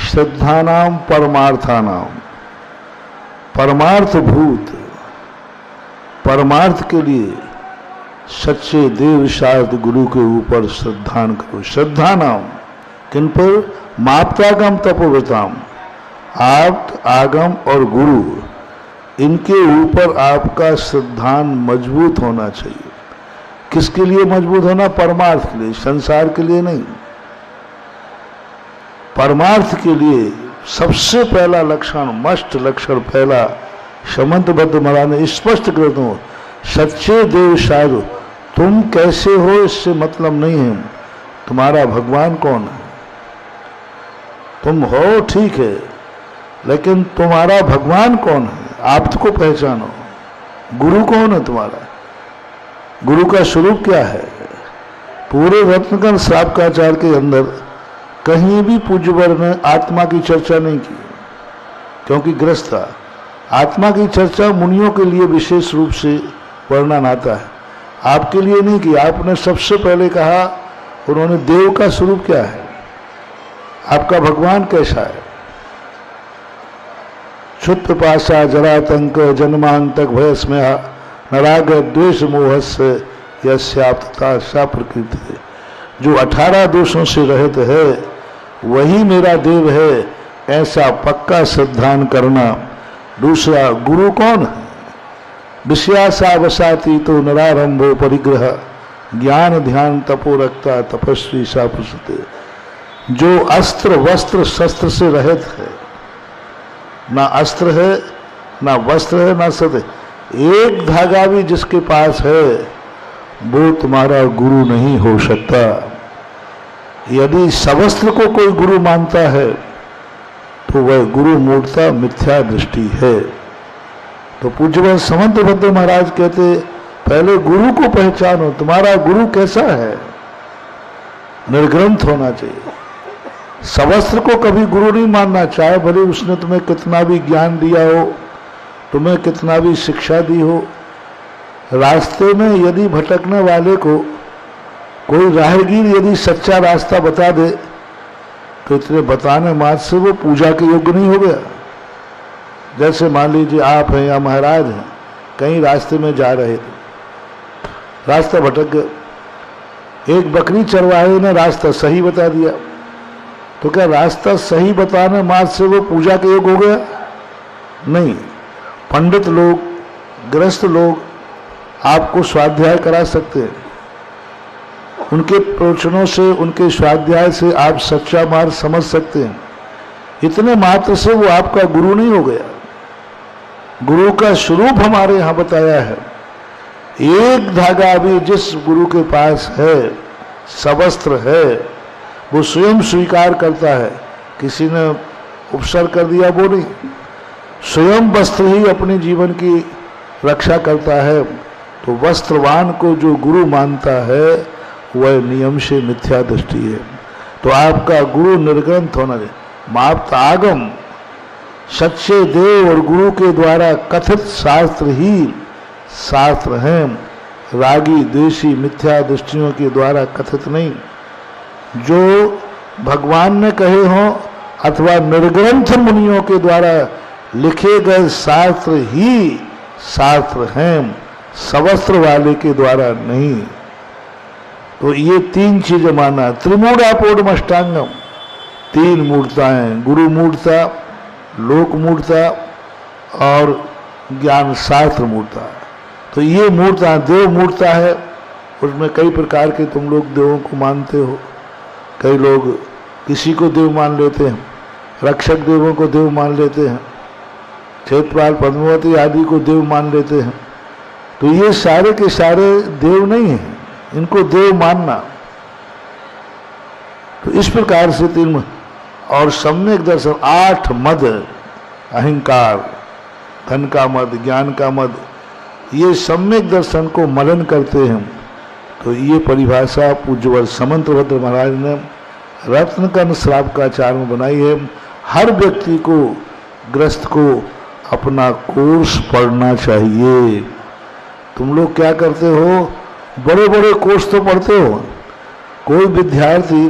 श्रद्धानाम परमार्थानाम, परमार्थ भूत, परमार्थ के लिए सच्चे देव शास्त्र गुरु के ऊपर श्रद्धान करो। श्रद्धा नाम किन पर? माप्तागम तपोव्रताम, आप आगम और गुरु इनके ऊपर आपका श्रद्धान मजबूत होना चाहिए। किसके लिए मजबूत होना? परमार्थ के लिए, संसार के लिए नहीं। परमार्थ के लिए सबसे पहला लक्षण, मस्ट लक्षण पहला समंतभद्र महाराज ने स्पष्ट कर दो, सच्चे देव साधु। तुम कैसे हो इससे मतलब नहीं है, तुम्हारा भगवान कौन है। तुम हो ठीक है, लेकिन तुम्हारा भगवान कौन है, आप को पहचानो। गुरु कौन है तुम्हारा, गुरु का स्वरूप क्या है। पूरे रत्नकरंद श्रावकाचार के अंदर कहीं भी पूज्यवर ने आत्मा की चर्चा नहीं की, क्योंकि गृहस्थ था। आत्मा की चर्चा मुनियों के लिए विशेष रूप से वर्णन आता है, आपके लिए नहीं की। आपने सबसे पहले कहा, उन्होंने देव का स्वरूप क्या है, आपका भगवान कैसा है। क्षुत्त पाशा जरातंक जन्मांतक भयस्मया नराग द्वेष मोहस्य यस्याप्तता सा प्रकृति है। जो 18 दोषों से रहित है वही मेरा देव है, ऐसा पक्का श्रद्धान करना। दूसरा, गुरु कौन है? विषयासा वसाती तो नरारंभो परिग्रह ज्ञान ध्यान तपो रखता तपस्वी सा पुरुषते। जो अस्त्र वस्त्र शस्त्र से रहित है, ना अस्त्र है ना वस्त्र है ना शस्त्र, एक धागा भी जिसके पास है वो तुम्हारा गुरु नहीं हो सकता। यदि सवस्त्र को कोई गुरु मानता है तो वह गुरु मूर्ता मिथ्या दृष्टि है। तो पूज्यवर समंतभद्र महाराज कहते, पहले गुरु को पहचानो, तुम्हारा गुरु कैसा है। निर्ग्रंथ होना चाहिए। सवस्त्र को कभी गुरु नहीं मानना, चाहे भले उसने तुम्हें कितना भी ज्ञान दिया हो, तुम्हें कितना भी शिक्षा दी हो। रास्ते में यदि भटकने वाले को कोई राहगीर यदि सच्चा रास्ता बता दे तो इतने बताने मात्र से वो पूजा के योग्य नहीं हो गया। जैसे मान लीजिए आप हैं या महाराज हैं, कहीं रास्ते में जा रहे थे, रास्ता भटक गए, एक बकरी चरवाहे ने रास्ता सही बता दिया, तो क्या रास्ता सही बताने मात्र से वो पूजा के योग्य हो गया? नहीं। पंडित लोग, गृहस्थ लोग आपको स्वाध्याय करा सकते हैं, उनके प्रवचनों से, उनके स्वाध्याय से आप सच्चा मार्ग समझ सकते हैं। इतने मात्र से वो आपका गुरु नहीं हो गया। गुरु का स्वरूप हमारे यहाँ बताया है। एक धागा भी जिस गुरु के पास है, सवस्त्र है, वो स्वयं स्वीकार करता है, किसी ने उपसर्ग कर दिया वो नहीं। स्वयं वस्त्र ही अपने जीवन की रक्षा करता है। तो वस्त्रवान को जो गुरु मानता है वह नियम से मिथ्या दृष्टि है। तो आपका गुरु निर्ग्रंथ होना चाहिए। माप्त आगम, सच्चे देव और गुरु के द्वारा कथित शास्त्र ही शास्त्र हैं, रागी द्वेषी मिथ्या दृष्टियों के द्वारा कथित नहीं। जो भगवान ने कहे हों अथवा निर्ग्रंथ मुनियों के द्वारा लिखे गए शास्त्र ही शास्त्र हैं, सवस्त्र वाले के द्वारा नहीं। तो ये 3 चीजें माना। त्रिमूढ़ा पौडमष्टांगम, 3 मूर्ताएं, गुरु मूर्ता, लोक मूर्ता और ज्ञान शास्त्र मूर्ता। तो ये मूर्ता देव मूर्ता है, उसमें कई प्रकार के तुम लोग देवों को मानते हो। कई लोग किसी को देव मान लेते हैं, रक्षक देवों को देव मान लेते हैं, क्षेत्रपाल पद्मावती आदि को देव मान लेते हैं। तो ये सारे के सारे देव नहीं हैं, इनको देव मानना। तो इस प्रकार से तीन और सम्यक दर्शन, 8 मद, अहंकार, धन का मद, ज्ञान का मद, ये सम्यक दर्शन को मनन करते हैं। तो ये परिभाषा पूज्यवर समंतभद्र महाराज ने रत्नकर्ण श्रावकाचार्य में बनाई है। हर व्यक्ति को, ग्रस्त को अपना कोर्स पढ़ना चाहिए। तुम लोग क्या करते हो, बड़े बड़े कोर्स तो पढ़ते हो। कोई विद्यार्थी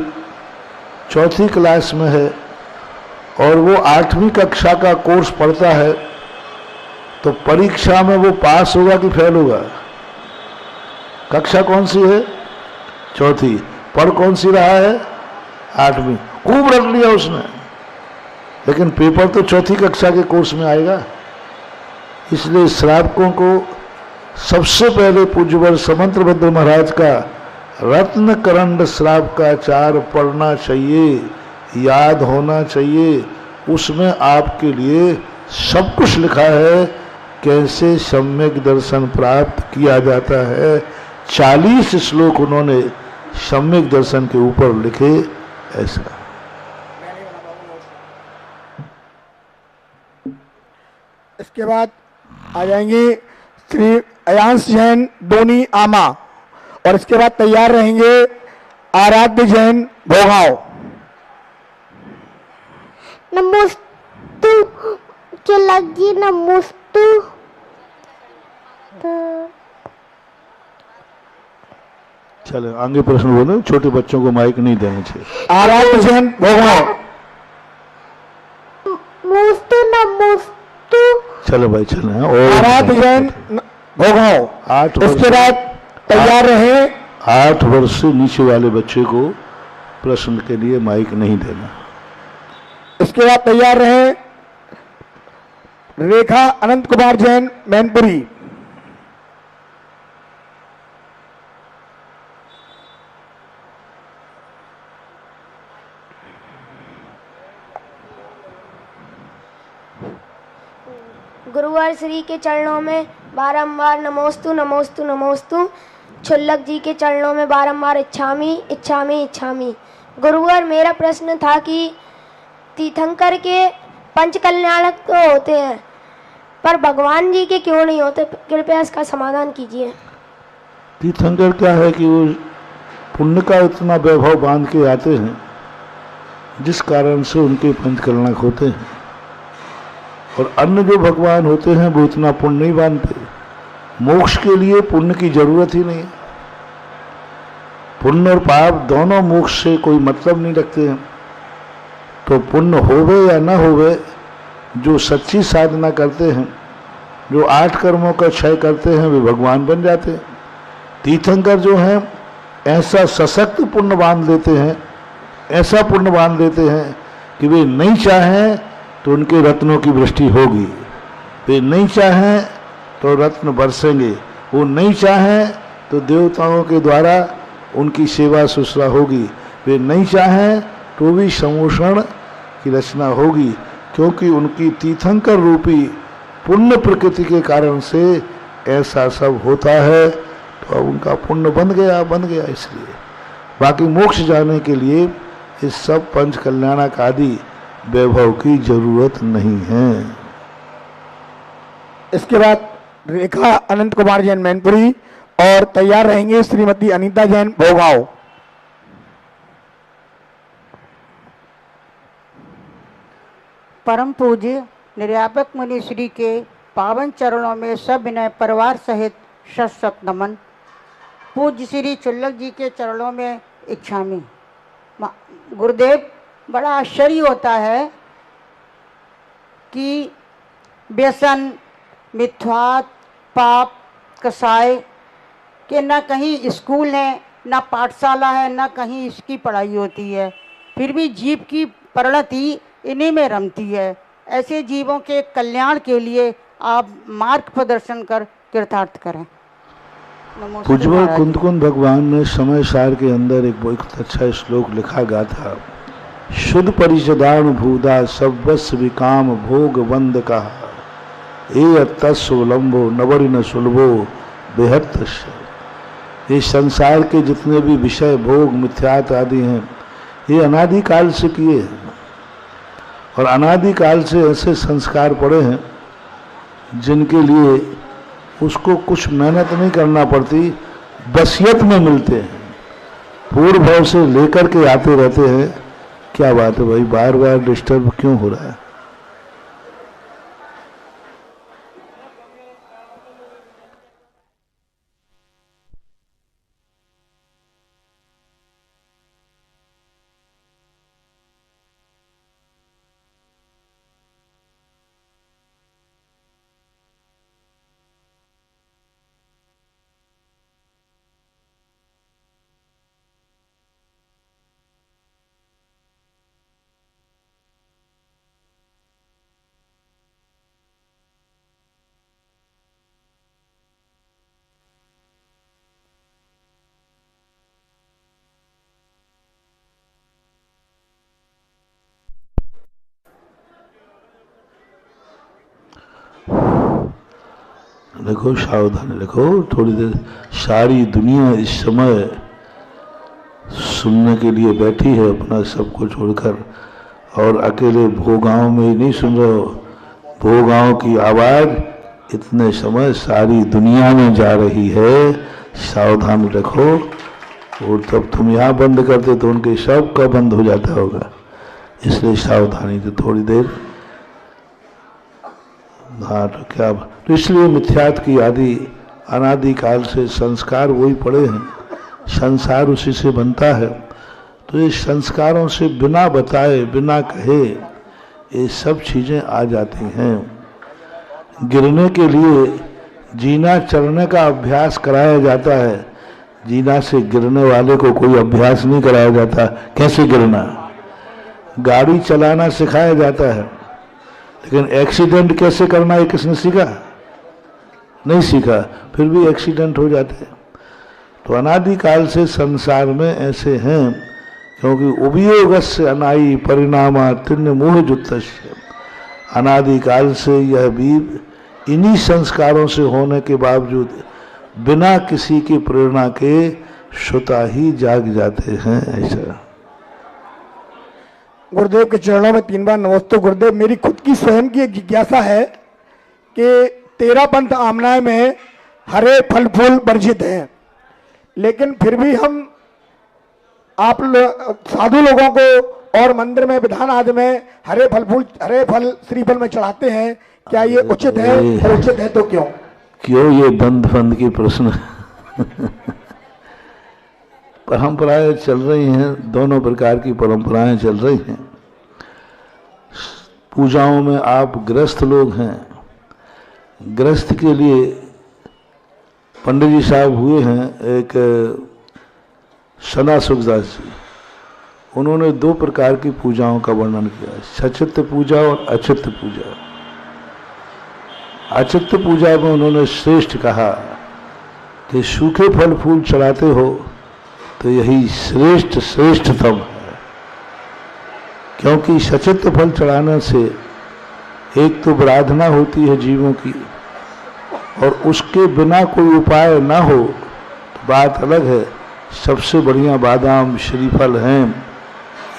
4th क्लास में है और वो 8वीं कक्षा का कोर्स पढ़ता है, तो परीक्षा में वो पास होगा कि फेल होगा? कक्षा कौन सी है? 4थी। पढ़ कौन सी रहा है? 8वीं। खूब रख लिया उसने, लेकिन पेपर तो 4थी कक्षा के कोर्स में आएगा। इसलिए श्रावकों को सबसे पहले पूज्यवर समंतभद्र महाराज का रत्नकर्ण श्रावकाचार्य पढ़ना चाहिए, याद होना चाहिए। उसमें आपके लिए सब कुछ लिखा है, कैसे सम्यक दर्शन प्राप्त किया जाता है। 40 श्लोक उन्होंने सम्यक दर्शन के ऊपर लिखे। ऐसा इसके बाद आ जाएंगे श्री अयांश जैन दोनी आमा, और इसके बाद तैयार रहेंगे आराध्य जैन भोगांव। नमोस्तु चुल्लक जी, नमोस्तु। चलो आगे प्रश्न बोलो, छोटे बच्चों को माइक नहीं देना चाहिए। आराध्य जैन भोगांव। नमोस्तु नमोस्तु। चलो भाई चलो। आराध्य जैन भोगांव। 8 इसके बाद तैयार रहे। 8 वर्ष से नीचे वाले बच्चे को प्रश्न के लिए माइक नहीं देना। इसके बाद तैयार रहे रेखा अनंत कुमार जैन मैनपुरी। गुरुवर श्री के चरणों में बारंबार नमोस्तु नमोस्तु नमोस्तु। छुल्लक जी के चरणों में बारंबार इच्छामी इच्छामी इच्छामी। गुरुवर मेरा प्रश्न था कि तीर्थंकर के पंच कल्याणक तो होते हैं, पर भगवान जी के क्यों नहीं होते? कृपया इसका समाधान कीजिए। तीर्थंकर क्या है कि वो पुण्य का इतना वैभव बांध के आते हैं, जिस कारण से उनके पंच कल्याणक होते हैं। और अन्य जो भगवान होते हैं वो इतना पुण्य नहीं बांधते। मोक्ष के लिए पुण्य की जरूरत ही नहीं है। पुण्य और पाप दोनों मोक्ष से कोई मतलब नहीं रखते हैं। तो पुण्य होवे या न होवे, जो सच्ची साधना करते हैं, जो 8 कर्मों का क्षय करते हैं, वे भगवान बन जाते हैं। तीर्थंकर जो हैं ऐसा सशक्त पुण्य बांध लेते हैं, ऐसा पुण्य बांध लेते हैं कि वे नहीं चाहें तो उनके रत्नों की वृष्टि होगी, वे नहीं चाहें तो रत्न बरसेंगे, वो नहीं चाहें तो देवताओं के द्वारा उनकी सेवा शुश्रा होगी, वे नहीं चाहें तो भी समूषण की रचना होगी। क्योंकि उनकी तीर्थंकर रूपी पुण्य प्रकृति के कारण से ऐसा सब होता है। तो अब उनका पुण्य बन गया। इसलिए बाकी मोक्ष जाने के लिए इस सब पंच कल्याणक आदि वैभव की जरूरत नहीं है। इसके बाद रेखा अनंत कुमार जैन मैनपुरी, और तैयार रहेंगे श्रीमती अनीता जैन भोगांव। परम पूज्य निर्यापक मुनि श्री के पावन चरणों में सविनय परिवार सहित शत शत नमन। पूज्य श्री चुल्लक जी के चरणों में इच्छामी। गुरुदेव, बड़ा आश्चर्य होता है कि व्यसन, मिथ्यात, पाप, कसाय के न कहीं स्कूल है, न पाठशाला है, न कहीं इसकी पढ़ाई होती है, फिर भी जीव की परिणति इन्हीं में रमती है। ऐसे जीवों के कल्याण के लिए आप मार्ग प्रदर्शन कर कृतार्थ करें। नमस्ते पूज्य महाराज। कुंदकुंद भगवान ने समय सार के अंदर एक बहुत अच्छा श्लोक लिखा गया था। शुद्ध परिचदान भूदा सर्वस्व विकाम भोग बंद कहा ए तत्सुलंबो नवरि न सुलभो बेहद। ये संसार के जितने भी विषय भोग मिथ्यात आदि हैं ये अनादि काल से किए हैं और अनादि काल से ऐसे संस्कार पड़े हैं जिनके लिए उसको कुछ मेहनत नहीं करना पड़ती, बसियत में मिलते हैं, पूर्व भाव से लेकर के आते रहते हैं। क्या बात है भाई, बार बार डिस्टर्ब क्यों हो रहा है? देखो सावधानी रखो, थोड़ी देर सारी दुनिया इस समय सुनने के लिए बैठी है अपना सब कुछ छोड़कर, और अकेले भोगांव में ही नहीं सुन रहे हो, भोगांव की आवाज इतने समय सारी दुनिया में जा रही है। सावधान रखो, और तब तुम यहाँ बंद करते तो उनके सब का बंद हो जाता होगा, इसलिए सावधानी से थोड़ी देर। हाँ तो क्या, तो इसलिए मिथ्यात की आदि अनादि काल से संस्कार वही पड़े हैं, संसार उसी से बनता है। तो ये संस्कारों से बिना बताए बिना कहे ये सब चीज़ें आ जाती हैं। गिरने के लिए जीना चढ़ने का अभ्यास कराया जाता है, जीना से गिरने वाले को कोई अभ्यास नहीं कराया जाता कैसे गिरना। गाड़ी चलाना सिखाया जाता है, लेकिन एक्सीडेंट कैसे करना है किसने सीखा? नहीं सीखा, फिर भी एक्सीडेंट हो जाते हैं। तो अनादिकाल से संसार में ऐसे हैं, क्योंकि उभियोगस्य अनाई परिणामा तिन्न मोह जुत्तस्य। अनादिकाल से यह बीज इन्हीं संस्कारों से होने के बावजूद बिना किसी की प्रेरणा के स्वतः ही जाग जाते हैं। ऐसा गुरुदेव के चरणों में 3 बार नमस्ते। गुरुदेव, मेरी खुद की स्वयं की एक जिज्ञासा है कि 13 पंथ आमनाय में हरे फल फूल वर्जित हैं, लेकिन फिर भी हम आप साधु लोगों को और मंदिर में विधान आदि में हरे फल श्रीफल में चढ़ाते हैं, क्या ये उचित है? और उचित है तो क्यों ये बंद की प्रश्न परंपराएं चल रही हैं, दोनों प्रकार की परंपराएं चल रही हैं। पूजाओं में आप गृहस्थ लोग हैं, गृहस्थ के लिए पंडित जी साहब हुए हैं एक सना सुखदास जी, उन्होंने 2 प्रकार की पूजाओं का वर्णन किया, सचित्त पूजा और अचित्त पूजा। अचित्त पूजा में उन्होंने श्रेष्ठ कहा कि सूखे फल फूल चढ़ाते हो तो यही श्रेष्ठतम है, क्योंकि सचित्त फल चढ़ाने से एक तो आराधना होती है जीवों की, और उसके बिना कोई उपाय ना हो तो बात अलग है। सबसे बढ़िया बादाम श्रीफल हैं,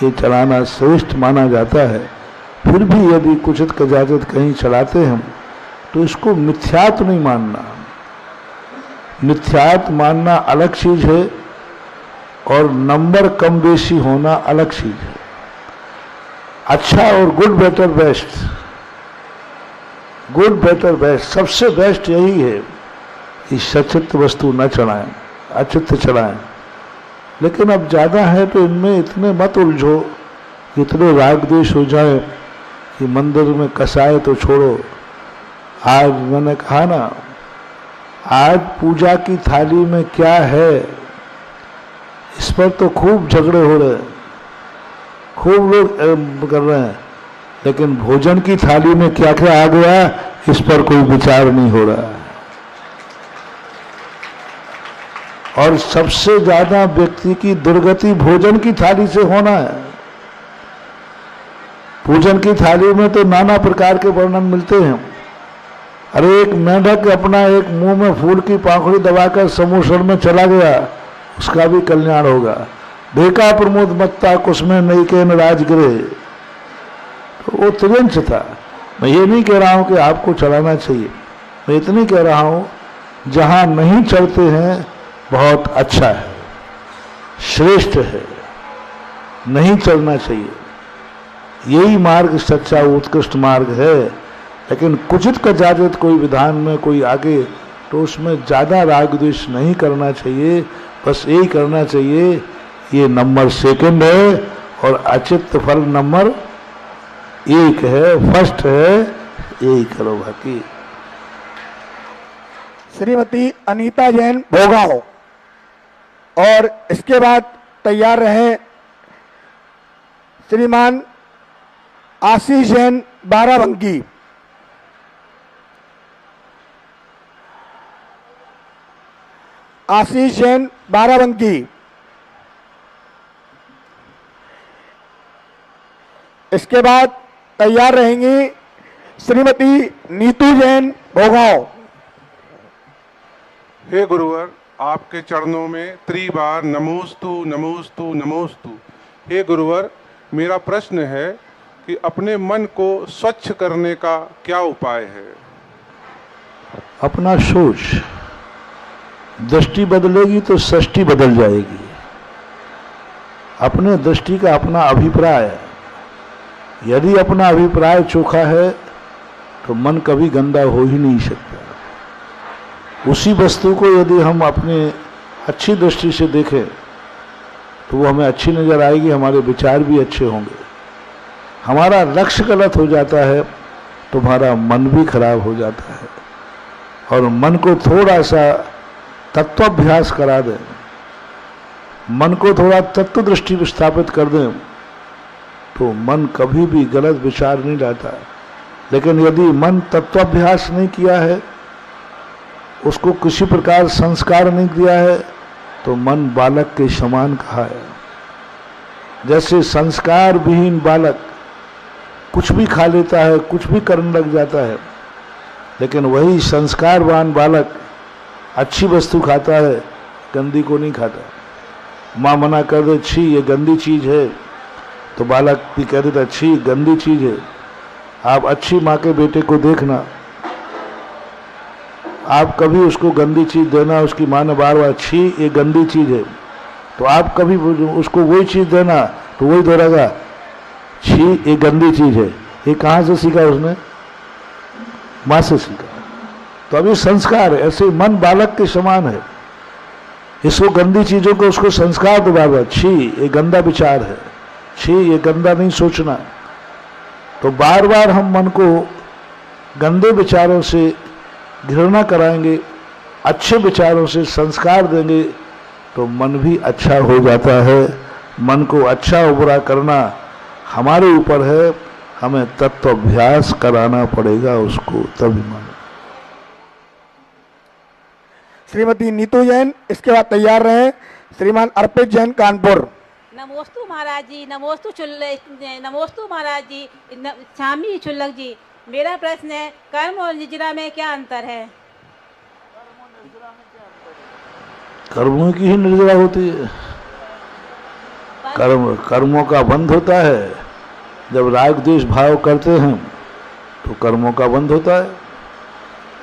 ये चढ़ाना श्रेष्ठ माना जाता है। फिर भी यदि कुचित कजाचित कहीं चढ़ाते हैं तो इसको मिथ्यात नहीं मानना। मिथ्यात मानना अलग चीज है और नंबर कम बेशी होना अलग चीज है। अच्छा और good better best, good better best, सबसे बेस्ट यही है कि सचित्त वस्तु न चढ़ाएं, अचित्त चढ़ाएं। लेकिन अब ज़्यादा है तो इनमें इतने मत उलझो, इतने राग द्वेष हो जाए कि मंदिर में कसाए तो छोड़ो। आज मैंने कहा ना, आज पूजा की थाली में क्या है इस पर तो खूब झगड़े हो रहे हैं, खूब लोग कर रहे हैं, लेकिन भोजन की थाली में क्या क्या आ गया इस पर कोई विचार नहीं हो रहा है। और सबसे ज्यादा व्यक्ति की दुर्गति भोजन की थाली से होना है। भोजन की थाली में तो नाना प्रकार के वर्णन मिलते हैं। अरे एक मेंढक अपना एक मुंह में फूल की पाखुड़ी दबाकर समूसर में चला गया, उसका भी कल्याण होगा। देखा प्रमोद मत्ता कुसमें नहीं के राजगृह, तो वो त्रियंश था। मैं ये नहीं कह रहा हूं कि आपको चलाना चाहिए, मैं इतनी कह रहा हूं जहां नहीं चलते हैं बहुत अच्छा है, श्रेष्ठ है, नहीं चलना चाहिए। यही मार्ग सच्चा उत्कृष्ट मार्ग है। लेकिन कुचित कदाचित कोई विधान में कोई आगे, तो उसमें ज़्यादा राग द्वेष नहीं करना चाहिए। बस यही करना चाहिए, ये नंबर सेकंड है और अचित फल नंबर 1 है, फर्स्ट है, यही करो बाकी। श्रीमती अनीता जैन भोगांव, और इसके बाद तैयार रहे श्रीमान आशीष जैन बाराबंकी। आशीष जैन बाराबंकी। इसके बाद तैयार रहेंगी श्रीमती नीतू जैन भोगांव। हे गुरुवर, आपके चरणों में त्रिबार नमोस्तु नमोस्तु नमोस्तु। हे गुरुवर, मेरा प्रश्न है कि अपने मन को स्वच्छ करने का क्या उपाय है? अपना सोच, दृष्टि बदलेगी तो सृष्टि बदल जाएगी। अपने दृष्टि का अपना अभिप्राय, यदि अपना अभिप्राय चोखा है तो मन कभी गंदा हो ही नहीं सकता। उसी वस्तु को यदि हम अपने अच्छी दृष्टि से देखें तो वो हमें अच्छी नजर आएगी, हमारे विचार भी अच्छे होंगे। हमारा लक्ष्य गलत हो जाता है तो हमारा मन भी खराब हो जाता है। और मन को थोड़ा सा तत्वाभ्यास करा दें, मन को थोड़ा तत्व दृष्टि स्थापित कर दें तो मन कभी भी गलत विचार नहीं लाता। लेकिन यदि मन तत्वाभ्यास नहीं किया है, उसको किसी प्रकार संस्कार नहीं दिया है, तो मन बालक के समान कहा है। जैसे संस्कार विहीन बालक कुछ भी खा लेता है, कुछ भी करने लग जाता है, लेकिन वही संस्कारवान बालक अच्छी वस्तु खाता है, गंदी को नहीं खाता। माँ मना कर दे, छी ये गंदी चीज है, तो बालक भी कह देता छी गंदी चीज है। आप अच्छी माँ के बेटे को देखना, आप कभी उसको गंदी चीज देना, उसकी माँ ने बार बार छी ये गंदी चीज है, तो आप कभी उसको वही चीज देना तो वही दोहराएगा छी ये गंदी चीज है। ये कहाँ से सीखा उसने? माँ से सीखा। तो अभी संस्कार है, ऐसे मन बालक के समान है। इसको गंदी चीजों को उसको संस्कार दो, बार छी ये गंदा विचार है, छी ये गंदा नहीं सोचना। तो बार बार हम मन को गंदे विचारों से घृणा कराएंगे, अच्छे विचारों से संस्कार देंगे तो मन भी अच्छा हो जाता है। मन को अच्छा उबरा करना हमारे ऊपर है, हमें तत्वाभ्यास कराना पड़ेगा उसको, तभी मन। श्रीमती नीतू जैन, इसके बाद तैयार रहे श्रीमान अर्पित जैन कानपुर। नमोस्तु महाराज जी, नमोस्तु महाराज जी, स्वामी चुल्लक जी। मेरा प्रश्न है, कर्म और निजरा में क्या अंतर है? कर्मों की ही निर्जरा होती है। कर्मों का बंध होता है। जब राग द्वेष भाव करते हैं तो कर्मों का बंध होता है,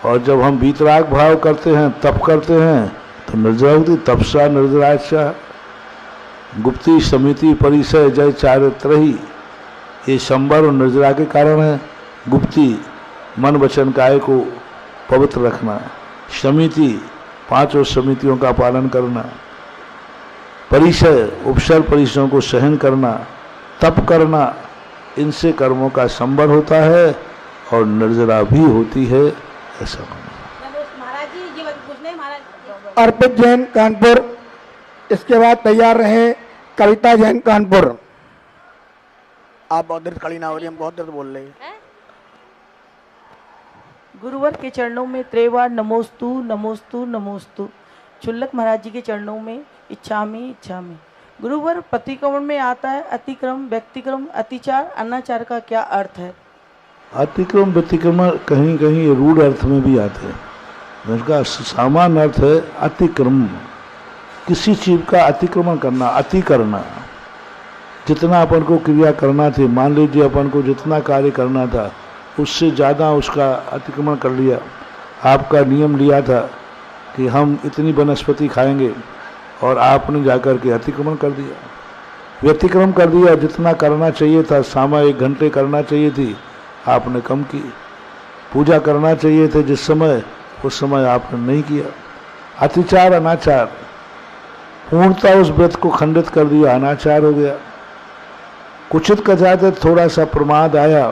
और जब हम वीतराग भाव करते हैं, तप करते हैं, तो निर्जरा होती। तपसा निर्जराचा गुप्ती समिति परिसय जय चारित्रही, ये संबर और निर्जरा के कारण है। गुप्ती मन वचन काय को पवित्र रखना, समिति पांचों समितियों का पालन करना, परिसय उपसर परिसयों को सहन करना, तप करना, इनसे कर्मों का संबर होता है और निर्जरा भी होती है। ऐसा महाराज जी ये पूछने महाराज। अर्पित जैन कानपुर, इसके बाद तैयार रहे कविता जैन कानपुर। आप बहुत देर खड़ी ना हो रही, हम बहुत देर बोल रहे हैं। गुरुवर के चरणों में त्रिवार नमोस्तु नमोस्तु नमोस्तु। शुल्लक महाराज जी के चरणों में इच्छामी इच्छामी। गुरुवर, प्रतिक्रमण में आता है अतिक्रम, व्यक्तिक्रम, अतिचार, अनाचार का क्या अर्थ है? अतिक्रम व्यतिक्रमण कहीं कहीं रूढ़ अर्थ में भी आते हैं। इसका सामान्य अर्थ है अतिक्रम, किसी चीज का अतिक्रमण करना, अति करना। जितना अपन को क्रिया करना थी, मान लीजिए अपन को जितना कार्य करना था उससे ज़्यादा उसका अतिक्रमण कर लिया। आपका नियम लिया था कि हम इतनी वनस्पति खाएंगे और आपने जाकर के अतिक्रमण कर दिया, व्यतिक्रम कर दिया। जितना करना चाहिए था, सामा 1 घंटे करना चाहिए थी, आपने कम की। पूजा करना चाहिए थे जिस समय, उस समय आपने नहीं किया। अतिचार, अनाचार, पूर्णता उस व्रत को खंडित कर दिया, अनाचार हो गया। कुचित का जाते थोड़ा सा प्रमाद आया,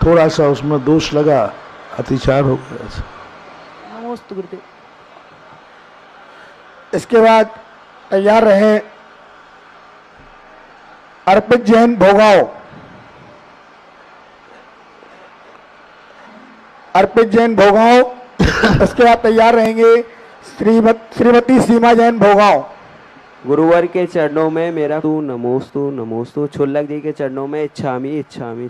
थोड़ा सा उसमें दोष लगा, अतिचार हो गया। नमोस्तु गुरुदेव। इसके बाद तैयार रहे अर्पित जैन भोगाव। अर्पित जैन भोगाव। इसके बाद तैयार रहेंगे श्रीमती सीमा जैन भोगाव। गुरुवर के चरणों में मेरा तू नमोस्तु नमोस्तु। शुल्लक जी के चरणों में इच्छामी इच्छामी।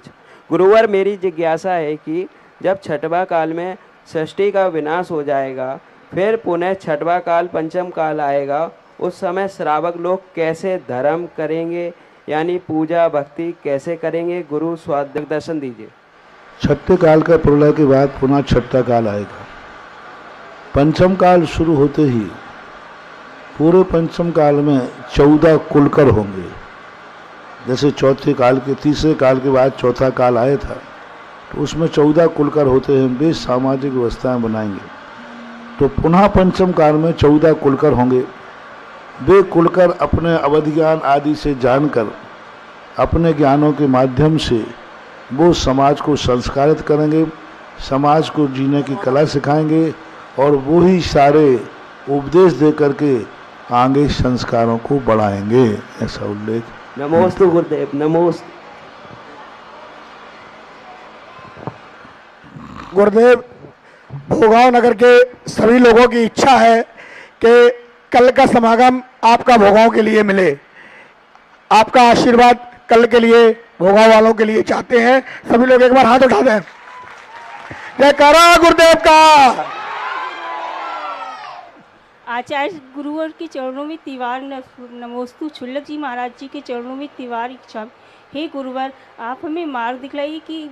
गुरुवर, मेरी जिज्ञासा है कि जब छठवा काल में षष्ठी का विनाश हो जाएगा, फिर पुनः छठवा काल पंचम काल आएगा, उस समय श्रावक लोग कैसे धर्म करेंगे, यानी पूजा भक्ति कैसे करेंगे? गुरु स्वाध्याय दर्शन दीजिए। छठे काल का प्रलय के बाद पुनः छठा काल आएगा। पंचम काल शुरू होते ही पूरे पंचम काल में 14 कुलकर होंगे। जैसे चौथे काल के, तीसरे काल के बाद चौथा काल आया था, तो उसमें 14 कुलकर होते हैं। वे सामाजिक व्यवस्थाएं बनाएंगे। तो पुनः पंचम काल में 14 कुलकर होंगे। वे कुलकर अपने अवधि ज्ञान आदि से जानकर, अपने ज्ञानों के माध्यम से वो समाज को संस्कारित करेंगे, समाज को जीने की कला सिखाएंगे, और वो ही सारे उपदेश दे करके आगे संस्कारों को बढ़ाएंगे। ऐसा उल्लेख। नमोस्तु गुरुदेव, नमोस्तु। गुरुदेव, भोगाव नगर के सभी लोगों की इच्छा है कि कल का समागम आपका भोगाव के लिए मिले। आपका आशीर्वाद कल के लिए भोगाव वालों के लिए चाहते हैं। सभी लोग एक बार हाथ उठा दें। जयकारा गुरुदेव का। आचार्य गुरुवर के चरणों में तिवार नमोस्तु। शुल्लक जी महाराज जी के चरणों में तिवार इच्छा। हे गुरुवर, आप हमें मार्ग दिखलाइए कि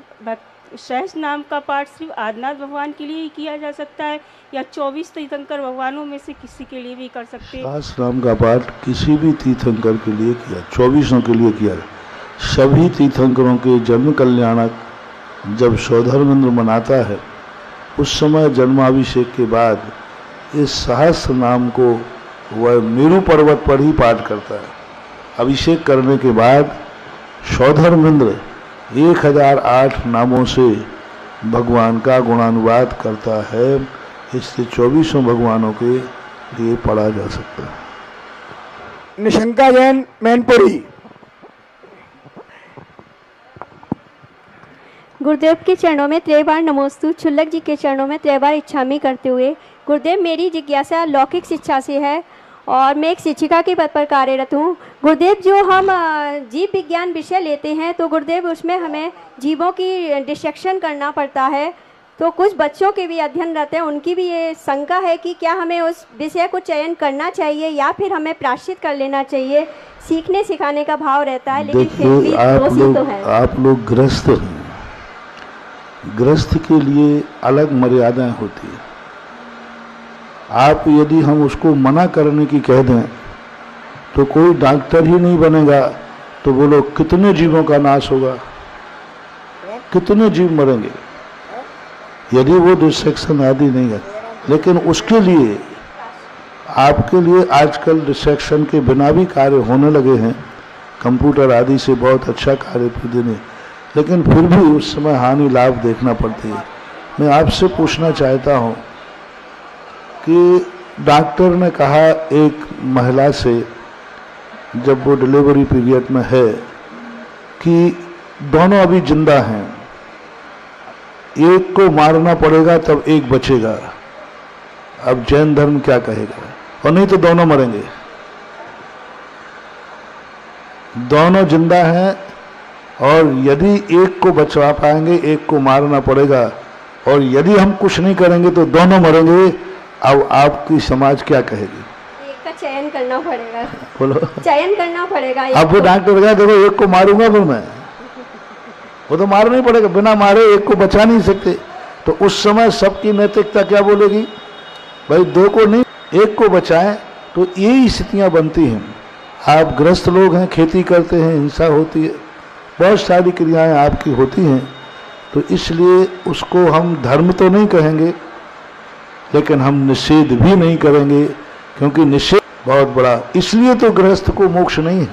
सहस्र नाम का पाठ सिर्फ आदिनाथ भगवान के लिए ही किया जा सकता है या 24 तीर्थंकर भगवानों में से किसी के लिए भी कर सकते हैं? सहस्र नाम का पाठ किसी भी तीर्थंकर के लिए किया, 24 के लिए किया। सभी तीर्थंकरों के जन्म कल्याणक जब सौधर्मेंद्र मनाता है, उस समय जन्माभिषेक के बाद इस सहस्र नाम को वह मेरु पर्वत पर ही पाठ करता है। अभिषेक करने के बाद सौधर्मेंद्र 1008 नामों से भगवान का गुणानुवाद करता है। इससे 24 भगवानों के लिए पढ़ा जा सकता है। निशंका जैन मैनपुरी। गुरुदेव के चरणों में त्रिबार नमोस्तु। शुल्लक जी के चरणों में त्रिबार इच्छामी करते हुए, गुरुदेव मेरी जिज्ञासा लौकिक शिक्षा से है और मैं एक शिक्षिका के पद पर कार्यरत हूँ। गुरुदेव, जो हम जीव विज्ञान विषय लेते हैं तो गुरुदेव उसमें हमें जीवों की डिसेक्शन करना पड़ता है, तो कुछ बच्चों के भी अध्ययन रहते हैं, उनकी भी ये शंका है कि क्या हमें उस विषय को चयन करना चाहिए या फिर हमें प्रायश्चित कर लेना चाहिए। सीखने सिखाने का भाव रहता है, लेकिन फिर भी दोषी तो है। आप लोग गृहस्थ हैं, गृहस्थ के लिए अलग मर्यादाएं होती है। आप यदि हम उसको मना करने की कह दें तो कोई डॉक्टर ही नहीं बनेगा, तो बोलो कितने जीवों का नाश होगा, कितने जीव मरेंगे यदि वो डिसेक्शन आदि नहीं है। लेकिन उसके लिए आपके लिए आजकल डिसेक्शन के बिना भी कार्य होने लगे हैं, कंप्यूटर आदि से बहुत अच्छा कार्य देने, लेकिन फिर भी उस समय हानि लाभ देखना पड़ती है। मैं आपसे पूछना चाहता हूँ कि डॉक्टर ने कहा एक महिला से जब वो डिलीवरी पीरियड में है कि दोनों अभी जिंदा हैं, एक को मारना पड़ेगा तब एक बचेगा। अब जैन धर्म क्या कहेगा? और नहीं तो दोनों मरेंगे, दोनों जिंदा हैं, और यदि एक को बचा पाएंगे एक को मारना पड़ेगा, और यदि हम कुछ नहीं करेंगे तो दोनों मरेंगे। अब आपकी समाज क्या कहेगी? एक का चयन करना पड़ेगा। बोलो, चयन करना पड़ेगा। अब वो डॉक्टर कहा देखो एक को मारूंगा फिर मैं, वो तो मारना ही पड़ेगा, बिना मारे एक को बचा नहीं सकते। तो उस समय सबकी नैतिकता क्या बोलेगी? भाई दो को नहीं एक को बचाएं। तो यही स्थितियां बनती हैं। आप ग्रस्त लोग हैं, खेती करते हैं, हिंसा होती है, बहुत सारी क्रियाएं आपकी होती हैं, तो इसलिए उसको हम धर्म तो नहीं कहेंगे, लेकिन हम निषेध भी नहीं करेंगे, क्योंकि निषेध बहुत बड़ा। इसलिए तो गृहस्थ को मोक्ष नहीं है,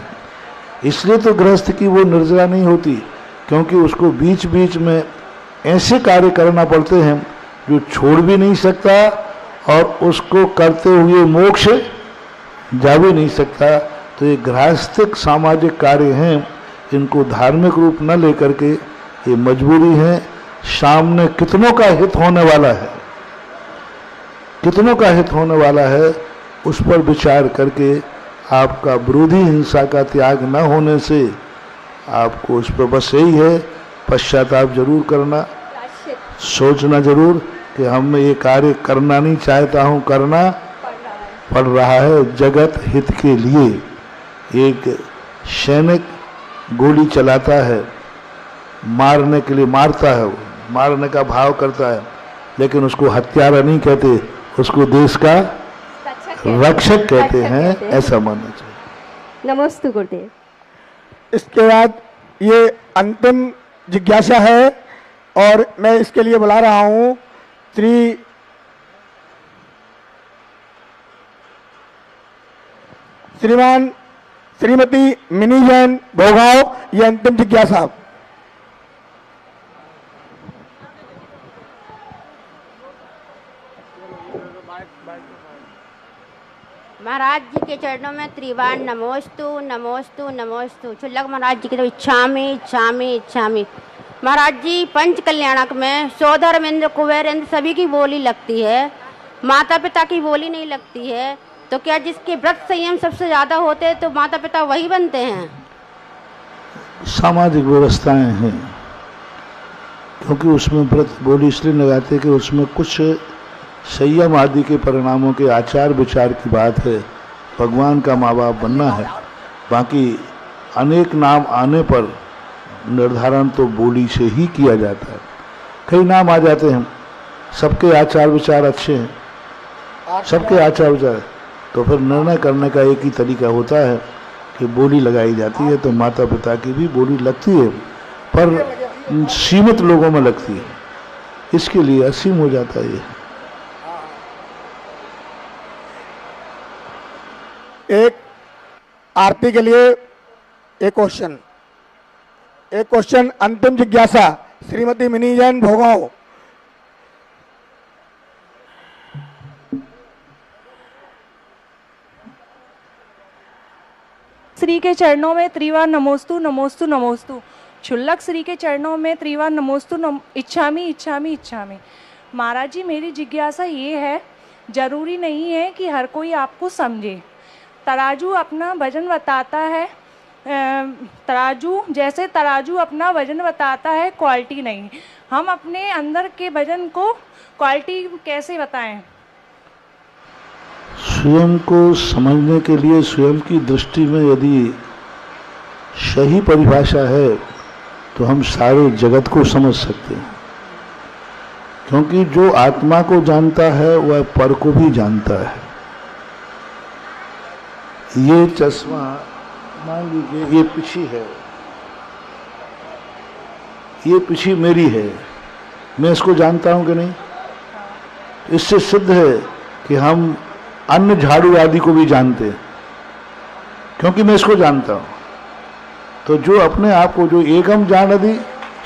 इसलिए तो गृहस्थ की वो निर्जरा नहीं होती, क्योंकि उसको बीच बीच में ऐसे कार्य करना पड़ते हैं जो छोड़ भी नहीं सकता और उसको करते हुए मोक्ष जा भी नहीं सकता। तो ये गृहस्थिक सामाजिक कार्य हैं, इनको धार्मिक रूप न लेकर के ये मजबूरी है। सामने कितनों का हित होने वाला है, कितनों का हित होने वाला है, उस पर विचार करके आपका विरोधी हिंसा का त्याग न होने से आपको उस पर बस यही है, पश्चाताप जरूर करना, सोचना जरूर कि हम ये कार्य करना नहीं चाहता हूँ, करना पड़ रहा है जगत हित के लिए। एक सैनिक गोली चलाता है, मारने के लिए मारता है, वो मारने का भाव करता है, लेकिन उसको हत्यारा नहीं कहते, उसको देश का रक्षक कहते हैं, ऐसा मानना चाहिए। नमस्ते गुरुदेव। इसके बाद ये अंतिम जिज्ञासा है और मैं इसके लिए बुला रहा हूँ श्रीमान श्रीमती मिनी जैन भोगांव। ये अंतिम जिज्ञासा। महाराज जी के चरणों में त्रिवार नमोस्तु नमोस्तु नमोस्तु। छुल्लक महाराज जी की तो इच्छामी इच्छामी इच्छामी। महाराज जी पंच कल्याणक में सौधर्म इंद्र कुबेर इंद्र सभी की बोली लगती है, माता पिता की बोली नहीं लगती है। तो क्या जिसके व्रत संयम सबसे ज्यादा होते हैं तो माता पिता वही बनते हैं? सामाजिक व्यवस्थाएं हैं, क्योंकि उसमें व्रत बोली इसलिए लगाते हैं कि उसमें कुछ संयम आदि के परिणामों के आचार विचार की बात है। भगवान का माँ बाप बनना है, बाकी अनेक नाम आने पर निर्धारण तो बोली से ही किया जाता है। कई नाम आ जाते हैं, सबके आचार विचार अच्छे हैं, सबके आचार विचार, तो फिर निर्णय करने का एक ही तरीका होता है कि बोली लगाई जाती है। तो माता पिता की भी बोली लगती है, पर सीमित लोगों में लगती है, इसके लिए असीम हो जाता है। एक आरती के लिए एक क्वेश्चन अंतिम जिज्ञासा श्रीमती मिनी जैन भोगांव। श्री के चरणों में त्रिवार नमोस्तु नमोस्तु नमोस्तु। क्षुल्लक श्री के चरणों में त्रिवार नमोस्तु इच्छामी इच्छामी इच्छामी। महाराज जी मेरी जिज्ञासा ये है, जरूरी नहीं है कि हर कोई आपको समझे। तराजू अपना वजन बताता है, तराजू अपना वजन बताता है, क्वालिटी नहीं। हम अपने अंदर के वजन को क्वालिटी कैसे बताएं? स्वयं को समझने के लिए स्वयं की दृष्टि में यदि सही परिभाषा है तो हम सारे जगत को समझ सकते हैं, क्योंकि जो आत्मा को जानता है वह पर को भी जानता है। ये चश्मा मान लीजिए ये पीछी है, ये पीछी मेरी है, मैं इसको जानता हूं कि नहीं? इससे सिद्ध है कि हम अन्य झाड़ू आदि को भी जानते हैं, क्योंकि मैं इसको जानता हूं। तो जो अपने आप को जो एकम जान दी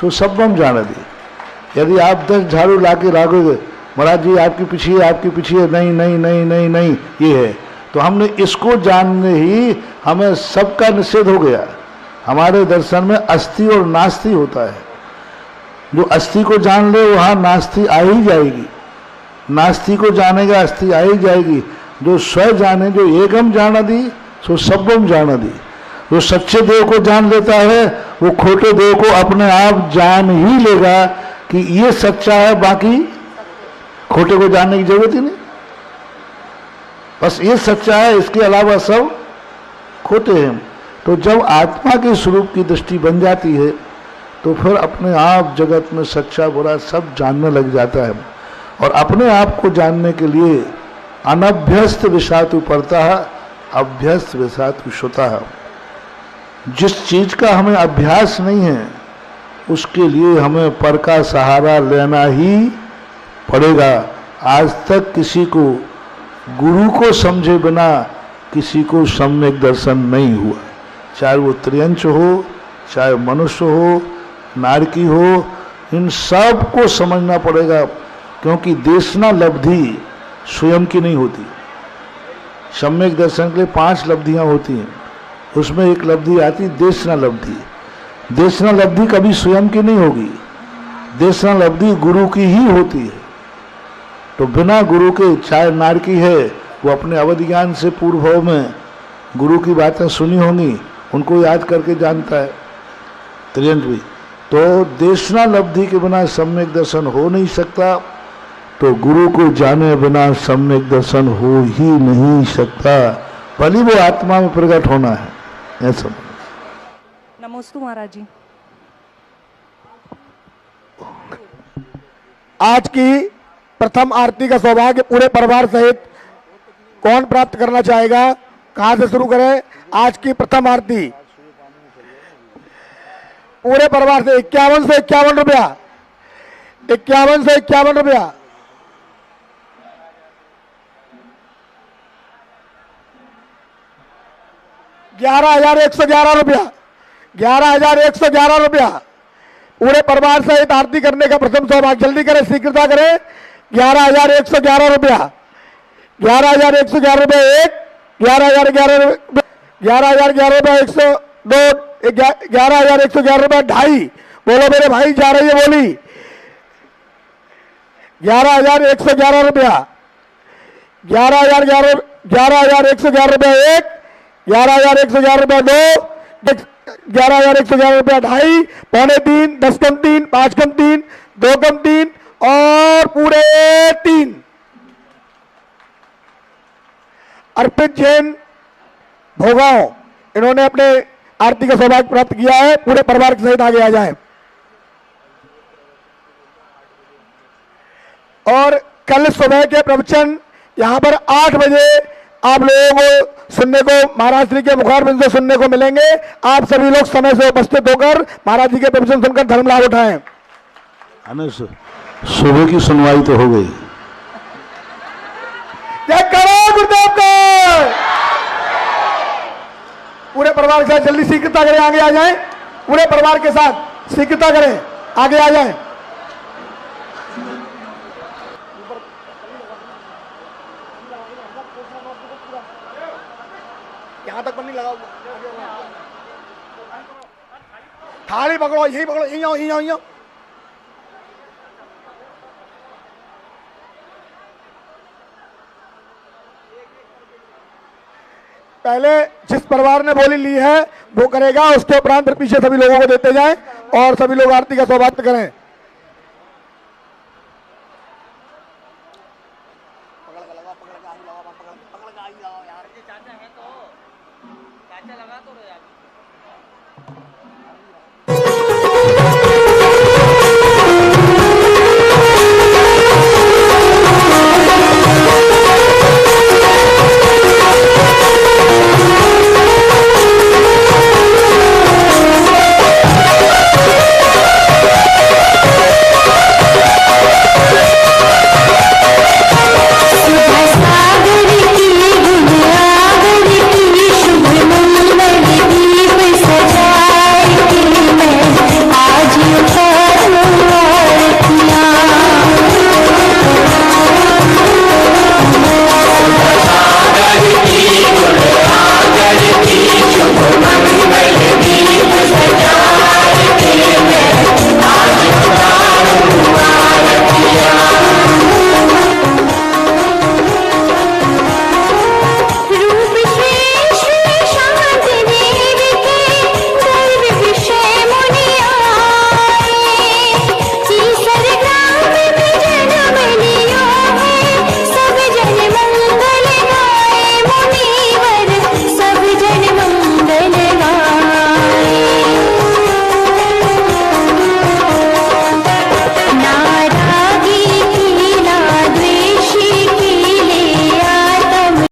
तो सबम जान दी। यदि आप 10 झाड़ू ला के लागोगे, महाराज जी आपकी पीछे है, आपकी पीछे है, नहीं नहीं नहीं नहीं नहीं ये है, तो हमने इसको जानने ही हमें सबका निषेध हो गया। हमारे दर्शन में अस्थि और नास्ति होता है। जो अस्थि को जान ले वहां नास्ति आ ही जाएगी। नास्ति को जानेगा अस्थि आ ही जाएगी। जो स्व जाने, जो एकम जानादि सो सबम जानादि, जो सच्चे देव को जान लेता है वो खोटे देव को अपने आप जान ही लेगा कि ये सच्चा है, बाकी खोटे को जानने की जरूरत ही नहीं, बस ये सच्चा है, इसके अलावा सब खोटे हैं। तो जब आत्मा के स्वरूप की दृष्टि बन जाती है तो फिर अपने आप जगत में सच्चा बुरा सब जानने लग जाता है। और अपने आप को जानने के लिए अनभ्यस्त विषातु परतः अभ्यस्त विषातु श्रुतः। जिस चीज का हमें अभ्यास नहीं है उसके लिए हमें पर का सहारा लेना ही पड़ेगा। आज तक किसी को गुरु को समझे बिना किसी को सम्यक दर्शन नहीं हुआ, चाहे वो त्रियंच हो, चाहे मनुष्य हो, नारकी हो, इन सब को समझना पड़ेगा, क्योंकि देशना लब्धि स्वयं की नहीं होती। सम्यक दर्शन के लिए 5 लब्धियां होती हैं, उसमें एक लब्धि आती देशना लब्धि। देशना लब्धि कभी स्वयं की नहीं होगी, देशना लब्धि गुरु की ही होती है। तो बिना गुरु के, चाहे नारकी है वो अपने अवधि ज्ञान से पूर्व भाव में गुरु की बातें सुनी होंगी, उनको याद करके जानता है, त्रियंत भी। तो देशना लब्धि के बिना सम्यक दर्शन हो नहीं सकता, तो गुरु को जाने बिना सम्यक दर्शन हो ही नहीं सकता, भले वो आत्मा में प्रकट होना है। ऐसा नमोस्तु महाराज जी। आज की प्रथम आरती का सौभाग्य पूरे परिवार सहित कौन प्राप्त करना चाहेगा? कहां से शुरू करें? आज की प्रथम आरती पूरे परिवार से 51 से 51 रुपया, 51 से 51 रुपया। 11,111 रुपया, 11,111 रुपया। पूरे परिवार सहित आरती करने का प्रथम सौभाग्य, जल्दी करें, शीघ्रता करें। 11,111 रुपया, 11,111 रुपये एक, 11,011 रुपये, 11,011 रुपये 102, 11,111 रुपये ढाई। बोलो मेरे भाई, जा रही है बोली। 11,111 रुपया, 11,111 रुपये एक, 11,111 रुपये दो, 11,111 रुपया ढाई, पौने 3, 10 कम 3, 5 कम 3, 2 कम 3 और पूरे 3। अर्पित जैन भोगांव, इन्होंने अपने आरती का सौभाग्य प्राप्त किया है। पूरे परिवार के सहित आगे आ जाएं। और कल सुबह के प्रवचन यहाँ पर 8 बजे आप लोगों को सुनने को, महाराज श्री के मुखारबिंद से सुनने को मिलेंगे। आप सभी लोग समय से उपस्थित होकर महाराज जी के प्रवचन सुनकर धर्म लाभ उठाएं। सुबह की सुनवाई तो हो गई। जय करो गुरुदेव को। पूरे परिवार के साथ जल्दी शीघ्रता करें, आगे आ जाएं। पूरे परिवार के साथ शीघ्रता करें, आगे आ जाएं। यहां तक पन्नी लगाओ, थाली पकड़ो, यही पकड़ो, यही आओ, यही आओ, यही आओ। पहले जिस परिवार ने बोली ली है वो करेगा, उसके उपरांत फिर पीछे सभी लोगों को देते जाएं और सभी लोग आरती का सौभाग्य करें।